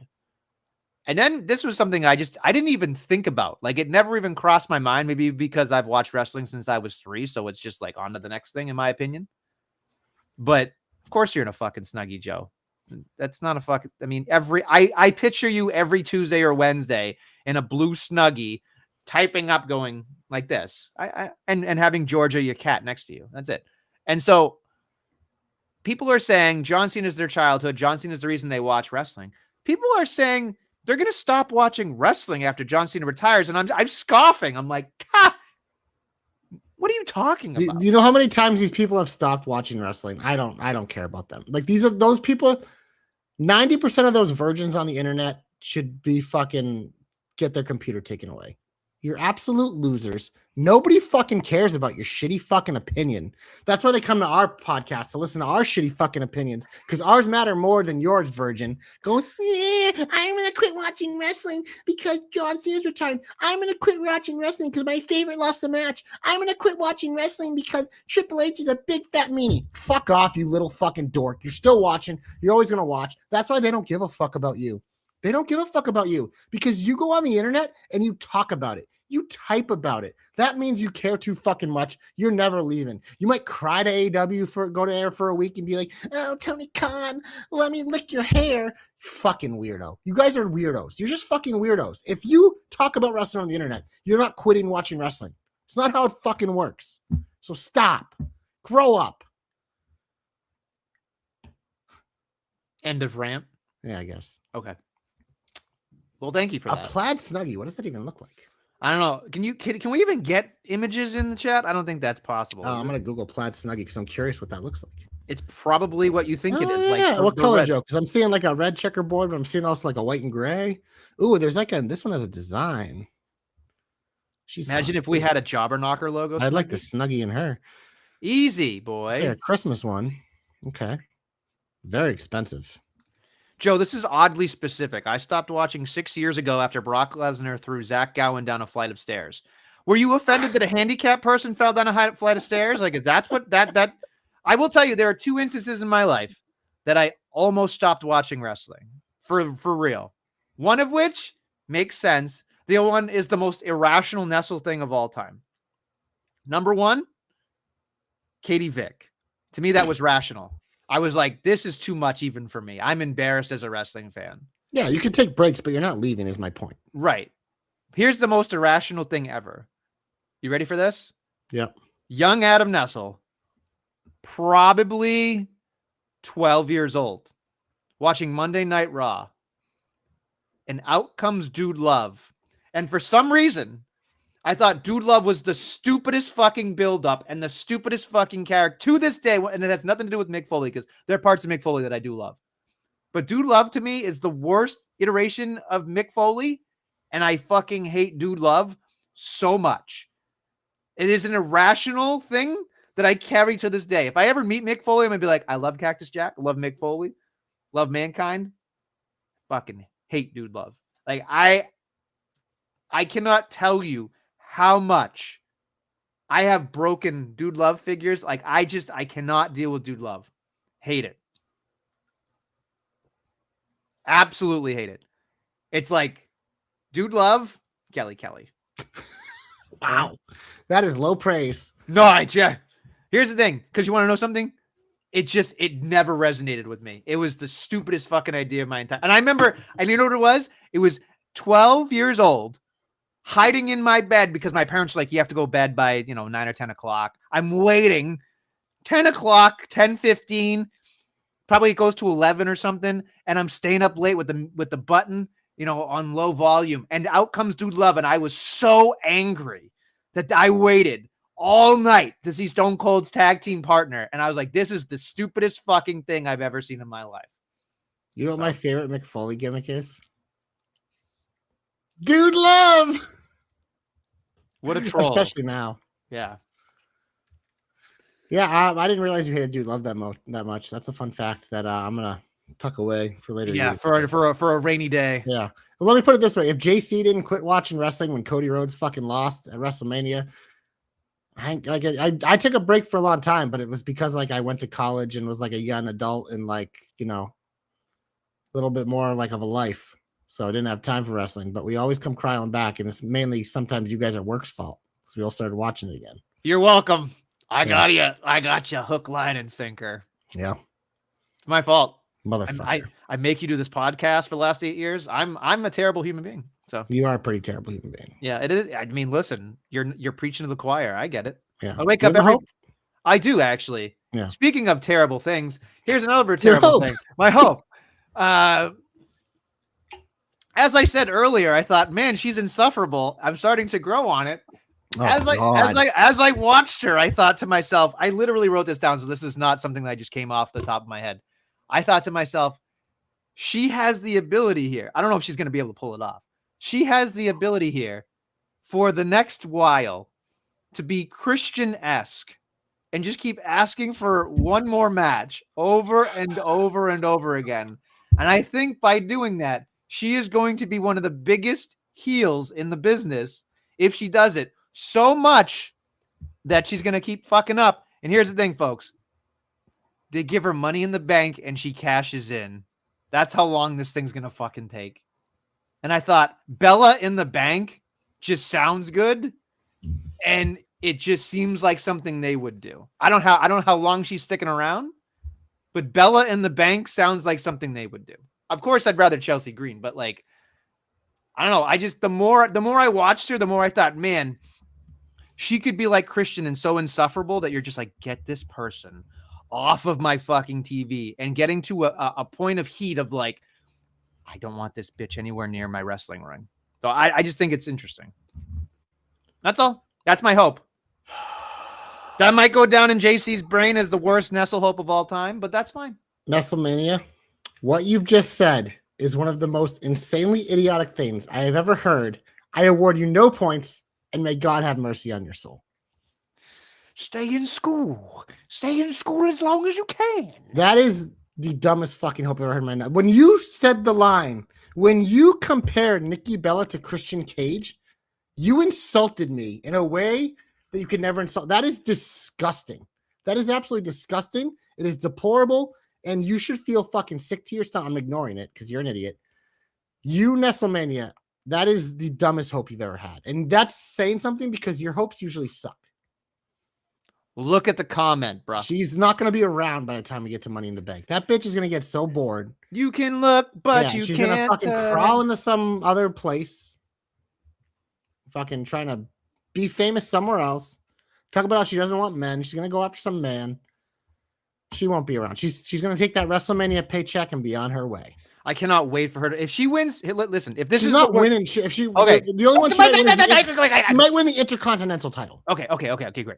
And then this was something I didn't even think about. Like it never even crossed my mind, maybe because I've watched wrestling since I was 3. So it's just like on to the next thing, in my opinion. But of course you're in a fucking snuggie, Joe. That's not a fucking, I mean, I picture you every Tuesday or Wednesday in a blue snuggie typing up going like this. And having Georgia, your cat, next to you. That's it. And so people are saying John Cena is their childhood. John Cena is the reason they watch wrestling. People are saying they're going to stop watching wrestling after John Cena retires. And I'm scoffing. I'm like, what are you talking about? Do you know how many times these people have stopped watching wrestling? I don't care about them. Like those people, 90% of those virgins on the internet should be fucking get their computer taken away. You're absolute losers. Nobody fucking cares about your shitty fucking opinion. That's why they come to our podcast to listen to our shitty fucking opinions, because ours matter more than yours, virgin. Going, I'm going to quit watching wrestling because John Cena's retired. I'm going to quit watching wrestling because my favorite lost a match. I'm going to quit watching wrestling because Triple H is a big fat meanie. Fuck off, you little fucking dork. You're still watching. You're always going to watch. That's why they don't give a fuck about you. They don't give a fuck about you because you go on the internet and you talk about it. You type about it. That means you care too fucking much. You're never leaving. You might cry to AEW go to air for a week and be like, oh, Tony Khan, let me lick your hair. Fucking weirdo. You guys are weirdos. You're just fucking weirdos. If you talk about wrestling on the internet, you're not quitting watching wrestling. It's not how it fucking works. So stop. Grow up. End of rant. Yeah, I guess. Okay. Well, thank you for that. A plaid snuggie. What does that even look like? I don't know. Can we even get images in the chat? I don't think that's possible. I'm gonna Google plaid snuggie because I'm curious what that looks like. It's probably what you think it is. Yeah. Like What color, red. Joe? Because I'm seeing like a red checkerboard, but I'm seeing also like a white and gray. Ooh, there's like this one has a design. Imagine if we had a Jobber Knocker logo. I'd like the snuggie in her. Easy, boy. It's like a Christmas one. Okay. Very expensive. Joe, this is oddly specific. I stopped watching 6 years ago after Brock Lesnar threw Zach Gowen down a flight of stairs. Were you offended that a handicapped person fell down a flight of stairs? Like, that's what that I will tell you, there are 2 instances in my life that I almost stopped watching wrestling for real. One of which makes sense. The other one is the most irrational Nestle thing of all time. Number 1, Katie Vick. To me, that was rational. I was like, this is too much even for me. I'm embarrassed as a wrestling fan. Yeah, you can take breaks, but you're not leaving is my point. Right. Here's the most irrational thing ever. You ready for this? Yep. Young Adam Nestle, probably 12 years old, watching Monday Night Raw. And out comes Dude Love. And for some reason, I thought Dude Love was the stupidest fucking build-up and the stupidest fucking character to this day. And it has nothing to do with Mick Foley because there are parts of Mick Foley that I do love. But Dude Love to me is the worst iteration of Mick Foley. And I fucking hate Dude Love so much. It is an irrational thing that I carry to this day. If I ever meet Mick Foley, I'm going to be like, I love Cactus Jack. I love Mick Foley. Love Mankind. Fucking hate Dude Love. Like, I cannot tell you how much I have broken Dude Love figures. Like, I cannot deal with Dude Love. Hate it. Absolutely hate it. It's like, Dude Love, Kelly. Wow. That is low praise. No, here's the thing. Because you want to know something? It never resonated with me. It was the stupidest fucking idea of my entire. And I remember, and you know what it was? It was 12 years old, hiding in my bed because my parents were like, you have to go to bed by, 9 or 10 o'clock. I'm waiting 10 o'clock, 10:15, probably it goes to 11 or something. And I'm staying up late with the button, on low volume, and out comes Dude Love. And I was so angry that I waited all night to see Stone Cold's tag team partner. And I was like, this is the stupidest fucking thing I've ever seen in my life. You know what my favorite Mick Foley gimmick is? Dude Love! What a troll. Especially now. Yeah. Yeah, I didn't realize you hated Dude Love that much. That's a fun fact that I'm going to tuck away for later. Yeah, for a rainy day. Yeah. Well, let me put it this way. If JC didn't quit watching wrestling when Cody Rhodes fucking lost at WrestleMania, I took a break for a long time, but it was because like I went to college and was like a young adult and like, a little bit more like of a life. So I didn't have time for wrestling, but we always come crying back. And it's mainly sometimes you guys are work's fault. So we all started watching it again. You're welcome. I got you hook, line, and sinker. Yeah. It's my fault. Motherfucker. I make you do this podcast for the last 8 years. I'm a terrible human being. So you are a pretty terrible human being. Yeah, it is. I mean, listen, you're preaching to the choir. I get it. Yeah. I wake up every hope? I do actually. Yeah. Speaking of terrible things, here's another terrible thing. My hope. As I said earlier, I thought, man, she's insufferable. I'm starting to grow on it. Oh, as I watched her, I thought to myself, I literally wrote this down, so this is not something that I just came off the top of my head. I thought to myself, she has the ability here. I don't know if she's going to be able to pull it off. She has the ability here for the next while to be Christian-esque and just keep asking for one more match over and over and over again. And I think by doing that, she is going to be one of the biggest heels in the business if she does it so much that she's going to keep fucking up. And here's the thing, folks. They give her money in the bank and she cashes in. That's how long this thing's going to fucking take. And I thought Bella in the bank just sounds good. And it just seems like something they would do. I don't know how long she's sticking around, but Bella in the bank sounds like something they would do. Of course, I'd rather Chelsea Green, but like, I don't know. I just, the more I watched her, the more I thought, man, she could be like Christian and so insufferable that you're just like, get this person off of my fucking TV and getting to a point of heat of like, I don't want this bitch anywhere near my wrestling ring. So I just think it's interesting. That's all. That's my hope. That might go down in JC's brain as the worst Nestle hope of all time, but that's fine. Nestlemania, what you've just said is one of the most insanely idiotic things I have ever heard. I award you no points, and may God have mercy on your soul. Stay in school. Stay in school as long as you can. That is the dumbest fucking hope I've ever heard in my life. When you said the line, when you compared Nikki Bella to Christian Cage, you insulted me in a way that you could never insult. That is disgusting. That is absolutely disgusting. It is deplorable, and you should feel fucking sick to your stomach. I'm ignoring it because you're an idiot. You, Nestlemania, that is the dumbest hope you've ever had. And that's saying something because your hopes usually suck. Look at the comment, bro. She's not going to be around by the time we get to Money in the Bank. That bitch is going to get so bored. You can look, but you she's can't. She's going to fucking crawl into some other place. Fucking trying to be famous somewhere else. Talk about how she doesn't want men. She's going to go after some man. She won't be around. She's going to take that WrestleMania paycheck and be on her way. I cannot wait for her to. If she wins, listen. If this she's is not winning, if she okay, the only one she might win the Intercontinental title. Okay, great.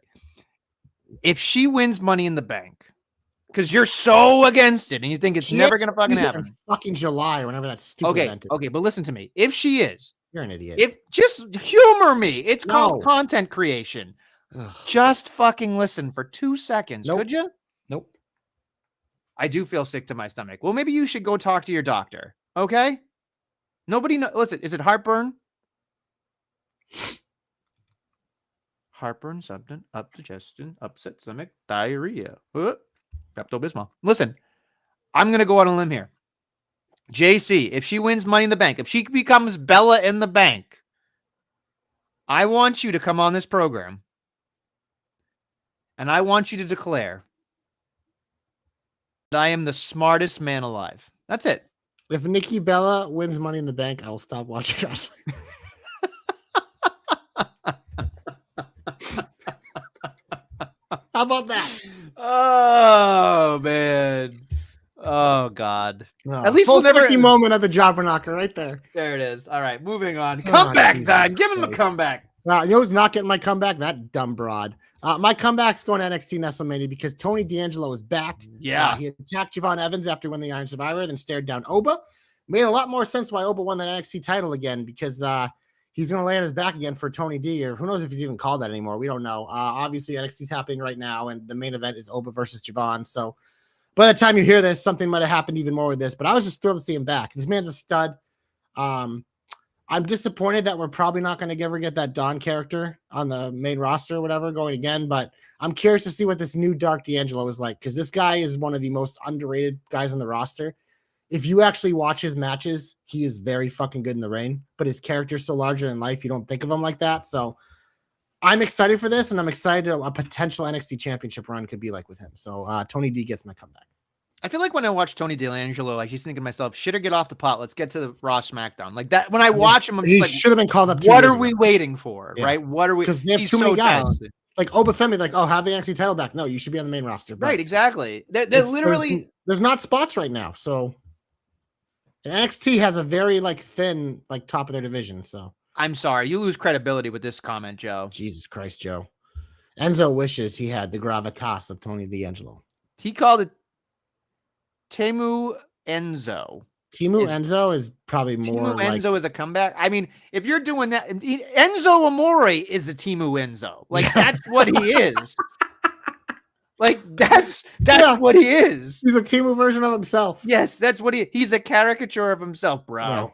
If she wins Money in the Bank, because you're so against it and you think it's never going to fucking happen. Fucking July or whenever that stupid event is. Okay, but listen to me. If she is, you're an idiot. If just humor me, it's called content creation. Ugh. Just fucking listen for 2 seconds, could you? Nope. I do feel sick to my stomach. Well, maybe you should go talk to your doctor. Okay. Nobody knows. Listen, is it heartburn? Heartburn, substance, indigestion, upset stomach, diarrhea, Pepto-Bismol. Listen, I'm going to go out on a limb here. JC, if she wins Money in the Bank, if she becomes Bella in the Bank, I want you to come on this program and I want you to declare that I am the smartest man alive. That's it. If Nikki Bella wins Money in the Bank, I will stop watching wrestling. How about that? Oh, man. Oh, God. At least we'll never moment of the jobber knocker right there. There it is. All right, moving on. Comeback time. Give him a comeback. You know who's not getting my comeback? That dumb broad. My comeback's going to NXT Nestlemania because Tony D'Angelo is back. Yeah. He attacked Javon Evans after he won the Iron Survivor, then stared down Oba. Made a lot more sense why Oba won that NXT title again because he's going to lay on his back again for Tony D, or who knows if he's even called that anymore. We don't know. Obviously, NXT's happening right now, and the main event is Oba versus Javon. So by the time you hear this, something might have happened even more with this, but I was just thrilled to see him back. This man's a stud. I'm disappointed that we're probably not going to ever get that Don character on the main roster or whatever going again, but I'm curious to see what this new Dark D'Angelo is like because this guy is one of the most underrated guys on the roster. If you actually watch his matches, he is very fucking good in the ring, but his character's so larger than life, you don't think of him like that. So I'm excited for this, and I'm excited a potential NXT championship run could be like with him. So Tony D gets my comeback. I feel like when I watch Tony D'Angelo, I just think to myself, shit or get off the pot. Let's get to the Raw SmackDown. Like that, when I watch him, I'm he like, should have been called up. What are we waiting for? Yeah. Right? What are we? Because they have too many guys. Talented. Like Obafemi, like, oh, have the NXT title back. No, you should be on the main roster. But right, exactly. They're literally there's not spots right now. So and NXT has a very like thin like top of their division. So I'm sorry, you lose credibility with this comment, Joe. Jesus Christ, Joe. Enzo wishes he had the gravitas of Tony D'Angelo. He called it Temu Enzo. Enzo is probably more Temu Enzo is a comeback. I mean, if you're doing that, Enzo Amore is the Temu Enzo. Like that's what he is. Like that's what he is. He's a Temu version of himself. Yes, that's what he's a caricature of himself, bro. No.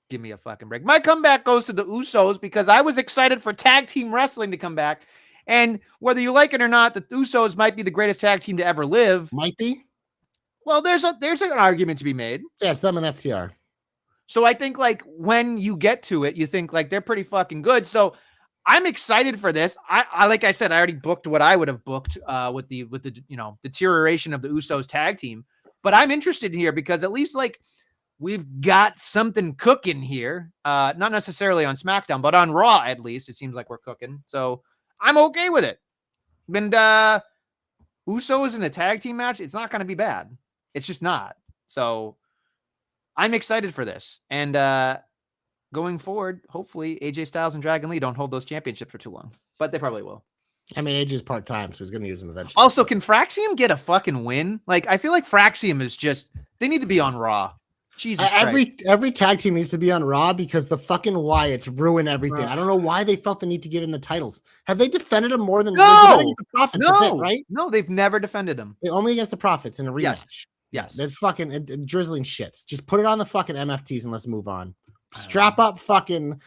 Give me a fucking break. My comeback goes to the Usos because I was excited for tag team wrestling to come back. And whether you like it or not, the Usos might be the greatest tag team to ever live. Might be. Well, there's an argument to be made. Yeah, some in FTR. So I think like when you get to it, you think like they're pretty fucking good. So I'm excited for this. I like I said, I already booked what I would have booked with the deterioration of the Usos tag team. But I'm interested here because at least like we've got something cooking here. Not necessarily on SmackDown, but on Raw at least it seems like we're cooking. So I'm okay with it. And Usos in a tag team match, it's not going to be bad. It's just not. So I'm excited for this. And going forward, hopefully AJ Styles and Dragon Lee don't hold those championships for too long, but they probably will. I mean, AJ's part-time, so he's going to use them eventually. Also, can Fraxium get a fucking win? Like, I feel like Fraxium is just, they need to be on Raw. Jesus every tag team needs to be on Raw because the fucking Wyatts ruin everything. I don't know why they felt the need to give him the titles. Have they defended them more than the Profits? No, right? No, they've never defended them. Only against the Profits in a rematch. Yes. They're fucking drizzling shits. Just put it on the fucking MFTs and let's move on. Strap up fucking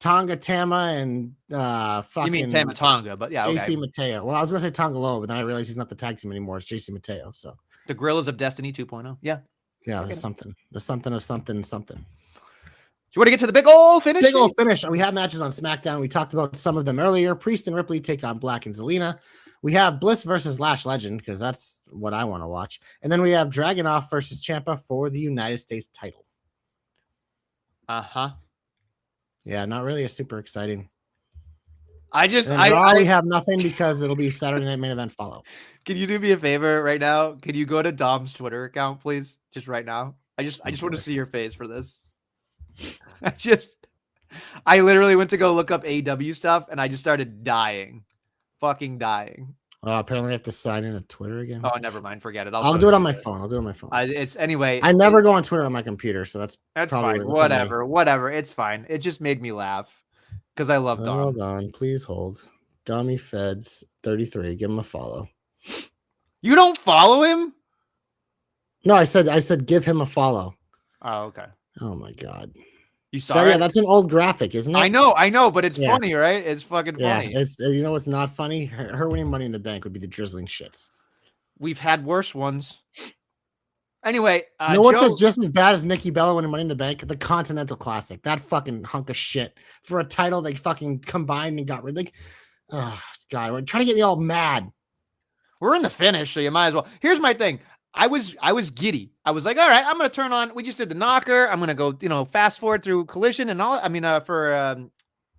Tonga Tama and fucking. You mean Tama Tonga, but yeah, JC Mateo. Well, I was gonna say Tonga Loa, but then I realized he's not the tag team anymore. It's JC Mateo. So the Gorillas of Destiny 2.0. Yeah. Yeah, there's something. There's something of something. Do you want to get to the big old finish? Big old finish. We have matches on SmackDown. We talked about some of them earlier. Priest and Ripley take on Black and Zelina. We have Bliss versus Lash Legend because that's what I want to watch. And then we have Dragunov versus Ciampa for the United States title. Yeah, not really a super exciting. I have nothing because it'll be Saturday Night Main Event follow. Can you do me a favor right now? Can you go to Dom's Twitter account, please? Just right now. I just want to see your face for this. I literally went to go look up AW stuff and I just started dying. Fucking dying. Oh, apparently I have to sign in at Twitter again. Oh, never mind. Forget it. I'll do it on my phone. Anyway. I never go on Twitter on my computer, so that's fine. Whatever. It's fine. It just made me laugh because I love Dom. Hold on. Please hold. Dummy Feds 33. Give him a follow. You don't follow him? No, I said give him a follow. Oh, okay. Oh my God. You saw it? Yeah, that's an old graphic, isn't it? I know, but it's funny, right? It's fucking funny. Yeah, it's what's not funny? Her winning Money in the Bank would be the drizzling shits. We've had worse ones. Anyway, what says just as bad as Nikki Bella winning Money in the Bank? The Continental Classic. That fucking hunk of shit for a title they fucking combined and got rid. Like, oh God, we're trying to get me all mad. We're in the finish, so you might as well. Here's my thing. I was giddy. I was like, all right, I'm going to turn on. We just did the knocker. I'm going to go, fast forward through Collision and all. I mean, for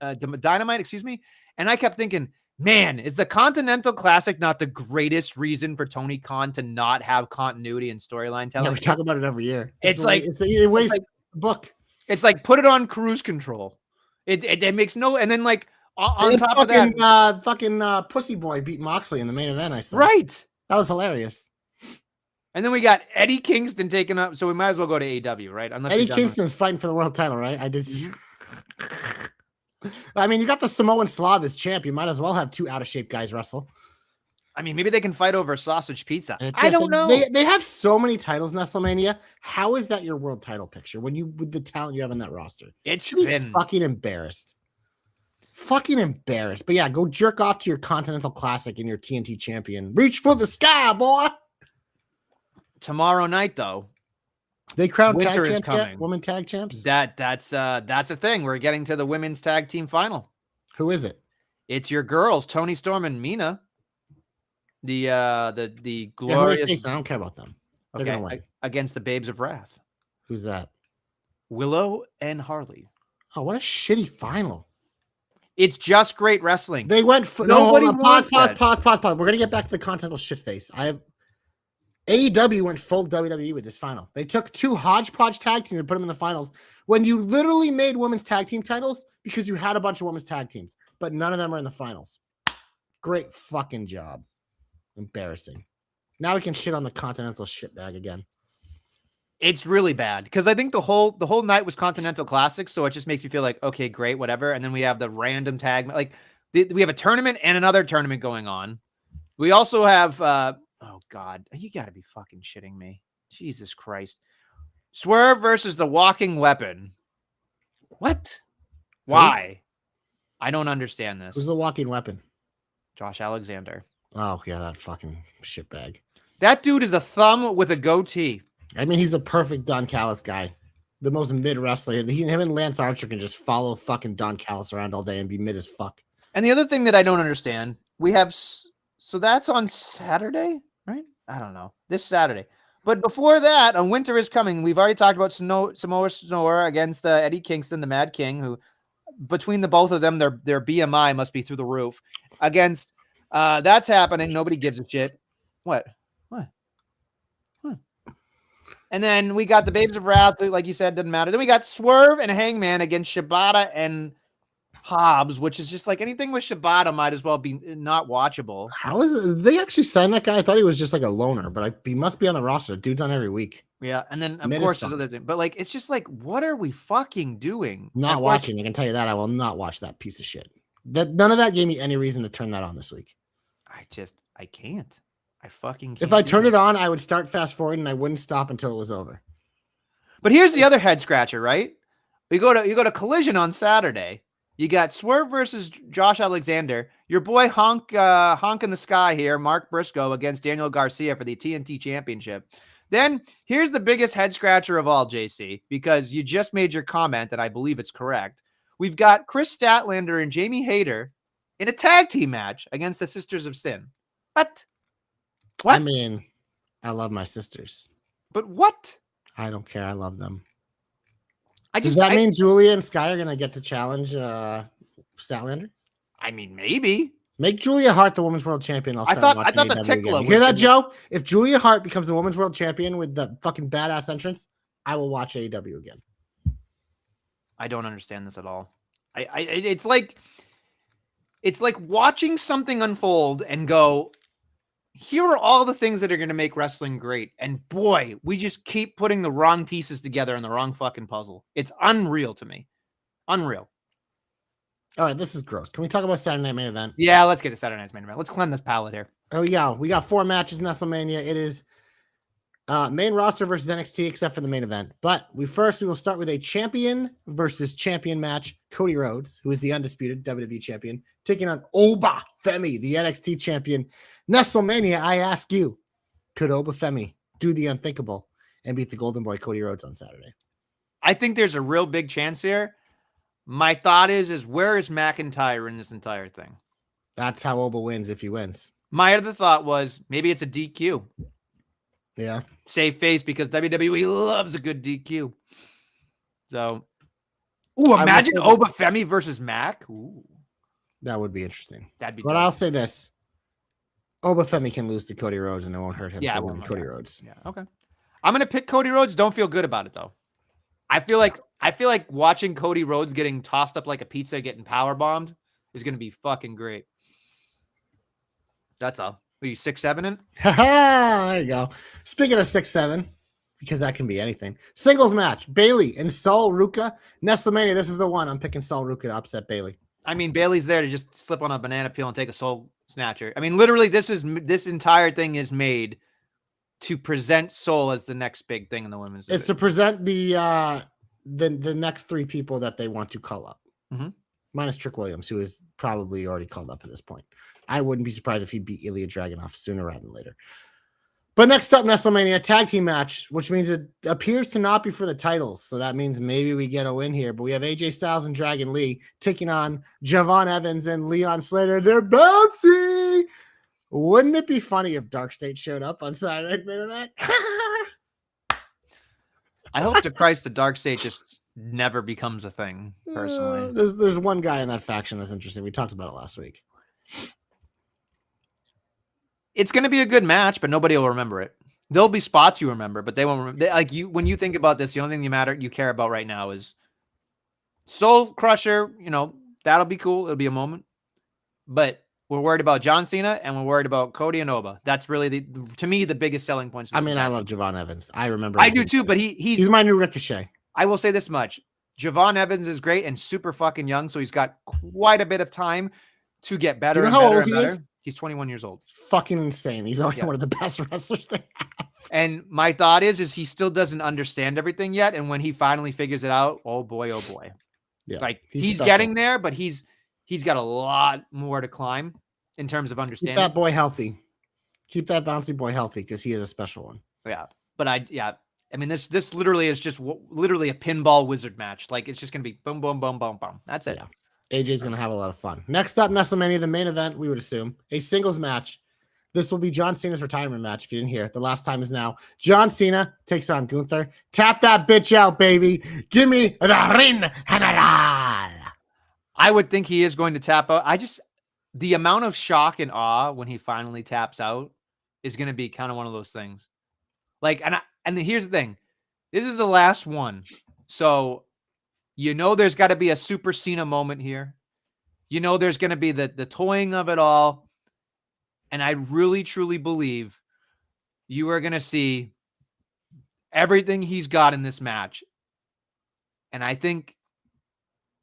Dynamite, excuse me. And I kept thinking, man, is the Continental Classic not the greatest reason for Tony Khan to not have continuity and storyline telling? Yeah, we talk about it every year. It's it wastes the book. It's like put it on cruise control. It makes no. And then like on top of that, fucking Pussy Boy beat Moxley in the main event. I saw. Right. That was hilarious. And then we got Eddie Kingston taking up, so we might as well go to AEW, right? Unless Eddie Kingston's fighting for the world title, right? I did. I mean, you got the Samoan Slav as champ. You might as well have two out of shape guys wrestle. I mean, maybe they can fight over sausage pizza. I don't know. They have so many titles in Nestlemania. How is that your world title picture with the talent you have in that roster? It should be fucking embarrassed. Fucking embarrassed. But yeah, go jerk off to your Continental Classic and your TNT champion. Reach for the sky, boy. Tomorrow night, though, they crown tag champs yet? Women tag champs. That's a thing. We're getting to the women's tag team final. Who is it? It's your girls, Toni Storm and Mina. The glorious. I don't care about them. They're gonna win against the Babes of Wrath. Who's that? Willow and Harley. Oh, what a shitty final! It's just great wrestling. They went for nobody. Pause. We're gonna get back to the Continental shit face. AEW went full WWE with this final. They took two hodgepodge tag teams and put them in the finals when you literally made women's tag team titles because you had a bunch of women's tag teams, but none of them are in the finals. Great fucking job. Embarrassing. Now we can shit on the Continental shitbag again. It's really bad because I think the whole night was Continental Classic, so it just makes me feel like, okay, great, whatever. And then we have the random tag, like we have a tournament and another tournament going on. We also have oh God, you got to be fucking shitting me. Jesus Christ. Swerve versus the Walking Weapon. What? Why? I don't understand this. Who's the Walking Weapon? Josh Alexander. Oh, yeah, that fucking shitbag. That dude is a thumb with a goatee. I mean, he's a perfect Don Callis guy. The most mid wrestler. Him and Lance Archer can just follow fucking Don Callis around all day and be mid as fuck. And the other thing that I don't understand, we have... So that's on Saturday, right? I don't know. This Saturday. But before that, on Winter is Coming, we've already talked about Samoa Snower against Eddie Kingston, the Mad King, who between the both of them, their BMI must be through the roof. Against, that's happening. Nobody gives a shit. What? What? And then we got the Babes of Wrath, like you said, doesn't matter. Then we got Swerve and Hangman against Shibata and Hobbs, which is just like anything with Shibata might as well be not watchable. How is it? They actually signed that guy? I thought he was just like a loner, but he must be on the roster. Dude's on every week. Yeah, and then of course there's other thing, but like it's just like, what are we fucking doing? Not watching. I can tell you that I will not watch that piece of shit. None of that gave me any reason to turn that on this week. I can't. I fucking can't. If I turned it on, I would start fast forward and I wouldn't stop until it was over. But here's the other head scratcher, right? You go to Collision on Saturday. You got Swerve versus Josh Alexander. Your boy Honk in the Sky here, Mark Briscoe against Daniel Garcia for the TNT Championship. Then here's the biggest head scratcher of all, JC, because you just made your comment and I believe it's correct. We've got Chris Statlander and Jamie Hayter in a tag team match against the Sisters of Sin. What? I mean, I love my sisters. But what? I don't care. I love them. Does that mean Julia and Sky are going to get to challenge Statlander? I mean, maybe. Make Julia Hart the Women's World Champion. I thought the tickler. You hear that, Joe? If Julia Hart becomes the Women's World Champion with the fucking badass entrance, I will watch AEW again. I don't understand this at all. It's like watching something unfold and go, here are all the things that are going to make wrestling great. And boy, we just keep putting the wrong pieces together in the wrong fucking puzzle. It's unreal to me. Unreal. All right, this is gross. Can we talk about Saturday Night Main Event? Yeah, let's get to Saturday Night's Main Event. Let's cleanse this palate here. Oh, yeah. We got 4 matches in Nestlemania. It is main roster versus NXT, except for the main event. But we will start with a champion versus champion match. Cody Rhodes, who is the undisputed WWE champion, taking on Oba Femi, the NXT champion. Nestlemania, I ask you, could Oba Femi do the unthinkable and beat the Golden Boy Cody Rhodes on Saturday? I think there's a real big chance here. My thought is where is McIntyre in this entire thing? That's how Oba wins if he wins. My other thought was maybe it's a DQ. Yeah. Save face because WWE loves a good DQ. So, imagine Oba Femi versus Mac. Ooh. That would be interesting. That'd be. But I'll say this: Oba Femi can lose to Cody Rhodes, and it won't hurt him. Yeah, Cody Rhodes. Yeah. Okay. I'm gonna pick Cody Rhodes. Don't feel good about it though. I feel like watching Cody Rhodes getting tossed up like a pizza, getting power bombed, is gonna be fucking great. That's all. Are you 6'7" in? There you go. Speaking of 6'7", because that can be anything. Singles match: Bayley and Sol Ruka. Nestlemania. This is the one. I'm picking Sol Ruka to upset Bayley. I mean, Bayley's there to just slip on a banana peel and take a soul snatcher. I mean, literally, this entire thing is made to present Soul as the next big thing in the women's division. It's to present the next 3 people that they want to call up. Mm-hmm. Minus Trick Williams, who is probably already called up at this point. I wouldn't be surprised if he beat Ilya Dragunov sooner rather than later. But next up, Nestlemania tag team match, which means it appears to not be for the titles. So that means maybe we get a win here. But we have AJ Styles and Dragon Lee taking on Javon Evans and Leon Slater. They're bouncy. Wouldn't it be funny if Dark State showed up on Saturday Night Main Event? I hope to Christ the Dark State just never becomes a thing, personally. There's one guy in that faction that's interesting. We talked about it last week. It's going to be a good match, but nobody will remember it. There'll be spots you remember, but they won't remember. Like you, when you think about this, the only thing you care about right now is Soul Crusher. You know, that'll be cool. It'll be a moment, but we're worried about John Cena and we're worried about Cody and Oba. That's really to me, the biggest selling points. I mean, I love Javon Evans. I remember. I do too, but he's my new Ricochet. I will say this much. Javon Evans is great and super fucking young, so he's got quite a bit of time to get better. Do you know how old he is? He's 21 years old. It's fucking insane. He's already one of the best wrestlers they have. And my thought is he still doesn't understand everything yet. And when he finally figures it out, oh boy. Yeah. Like he's getting there, but he's got a lot more to climb in terms of understanding. Keep that boy healthy. Keep that bouncy boy healthy because he is a special one. Yeah. But I mean, this literally is just literally a pinball wizard match. Like it's just going to be boom, boom, boom, boom, boom. That's it. Yeah. AJ's going to have a lot of fun. Next up, Nestlemania, the main event, we would assume, a singles match. This will be John Cena's retirement match, if you didn't hear it. The last time is now. John Cena takes on Gunther. Tap that bitch out, baby. Give me the ring general. I would think he is going to tap out. The amount of shock and awe when he finally taps out is going to be kind of one of those things. Like, and here's the thing. This is the last one. So, there's got to be a Super Cena moment here. There's going to be the toying of it all. And I really, truly believe you are going to see everything he's got in this match. And I think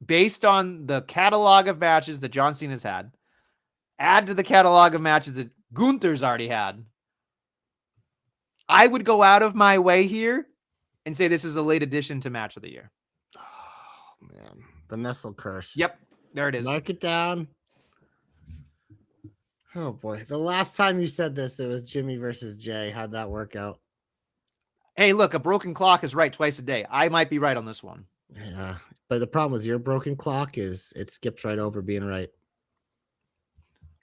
based on the catalog of matches that John Cena's had, add to the catalog of matches that Gunther's already had, I would go out of my way here and say this is a late addition to Match of the Year. Oh, man. The Nestle curse. Yep. There it is. Mark it down. Oh, boy. The last time you said this, it was Jimmy versus Jay. How'd that work out? Hey, look, a broken clock is right twice a day. I might be right on this one. Yeah. But the problem with your broken clock is it skipped right over being right.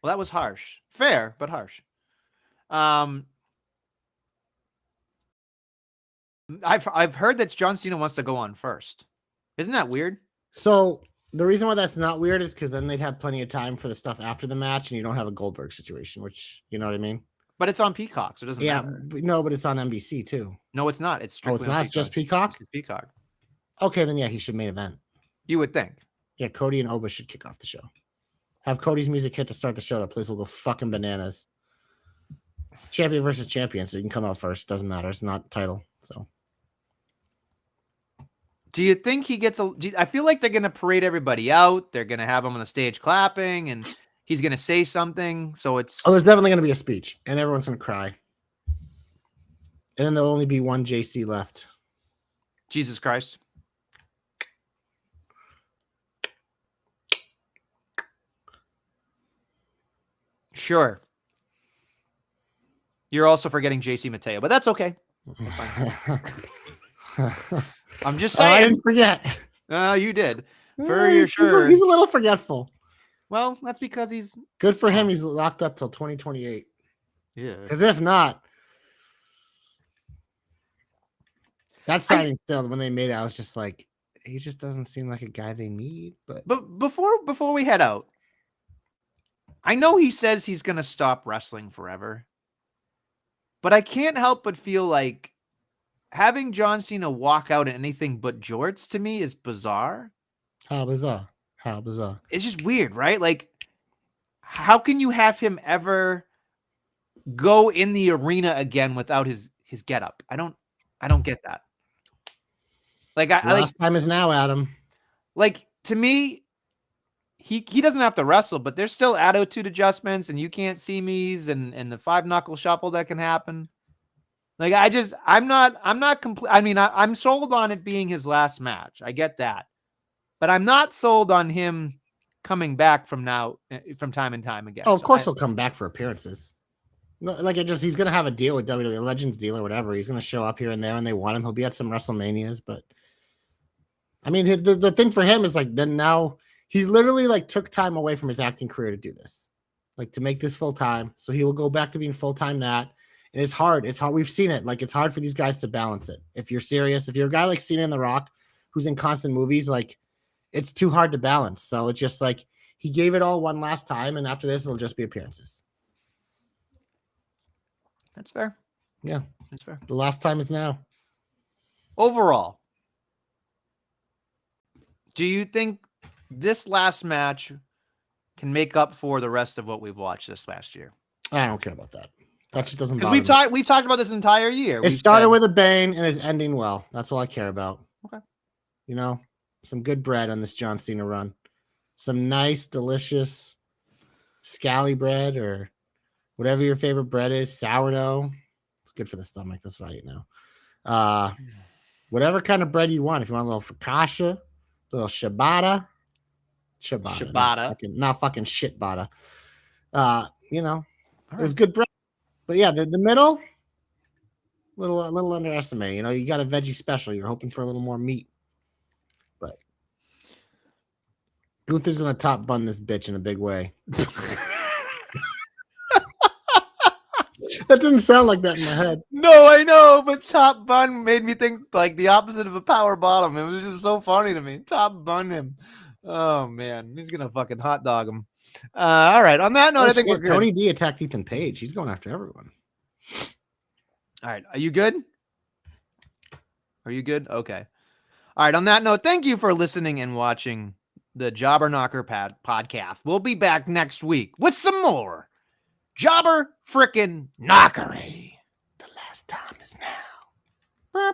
Well, that was harsh. Fair, but harsh. I've heard that John Cena wants to go on first. Isn't that weird? So the reason why that's not weird is because then they'd have plenty of time for the stuff after the match, and you don't have a Goldberg situation, which, you know what I mean? But it's on Peacock, so it doesn't matter. No, but it's on NBC too. No, it's not. It's strictly it's not. It's just Peacock? It's Peacock. Okay, then yeah, he should main event. You would think. Yeah, Cody and Oba should kick off the show. Have Cody's music hit to start the show. That place will go fucking bananas. It's champion versus champion, so you can come out first. Doesn't matter. It's not title. So, do you think he gets I feel like they're going to parade everybody out. They're going to have him on the stage clapping, and he's going to say something. So it's. Oh, there's definitely going to be a speech, and everyone's going to cry. And then there'll only be one JC left. Jesus Christ. Sure. You're also forgetting JC Mateo, but that's okay. That's fine. I'm just saying. I didn't forget. Oh, you did. For sure. He's a little forgetful. Well, that's because he's good for him. He's locked up till 2028. Yeah. Because if not, that signing still, when they made it, I was just like, he just doesn't seem like a guy they need. But before we head out, I know he says he's going to stop wrestling forever, but I can't help but feel like having John Cena walk out in anything but jorts to me is bizarre. How bizarre. How bizarre. It's just weird, right? Like, how can you have him ever go in the arena again without his getup? I don't get that. Like, last time is now, Adam. Like, to me, he doesn't have to wrestle, but there's still attitude adjustments, and you can't see me's and the 5-knuckle shuffle that can happen. Like, I'm not complete. I mean, I'm sold on it being his last match. I get that, but I'm not sold on him coming back from time and time again. Oh, of course he'll come back for appearances. Like, he's going to have a deal with WWE, a Legends deal or whatever. He's going to show up here and there when they want him. He'll be at some WrestleManias, but I mean, the thing for him is like, then now he's literally like took time away from his acting career to do this, like to make this full time. So he will go back to being full time that. And it's hard. It's hard. We've seen it. Like, it's hard for these guys to balance it. If you're serious, if you're a guy like Cena and The Rock, who's in constant movies, like, it's too hard to balance. So it's just like he gave it all one last time, and after this, it'll just be appearances. That's fair. Yeah, that's fair. The last time is now. Overall, do you think this last match can make up for the rest of what we've watched this last year? I don't care about that. That just doesn't bother me. We've talked about this entire year. It started with a bang and is ending well. That's all I care about. Okay. You know, some good bread on this John Cena run. Some nice, delicious scally bread or whatever your favorite bread is. Sourdough. It's good for the stomach. That's what I eat now. Whatever kind of bread you want. If you want a little focaccia, a little ciabatta. Not fucking shit bada. You know, it was good bread. But yeah, the middle, a little underestimated. You know, you got a veggie special. You're hoping for a little more meat. But Gunther's going to top bun this bitch in a big way. That didn't sound like that in my head. No, I know, but top bun made me think like the opposite of a power bottom. It was just so funny to me. Top bun him. Oh, man. He's going to fucking hot dog him. All right. On that note, I think we're good. Tony D attacked Ethan Page. He's going after everyone. All right. Are you good? Are you good? Okay. All right. On that note, thank you for listening and watching the Jobber Knocker podcast. We'll be back next week with some more Jobber frickin' Knockery. The last time is now.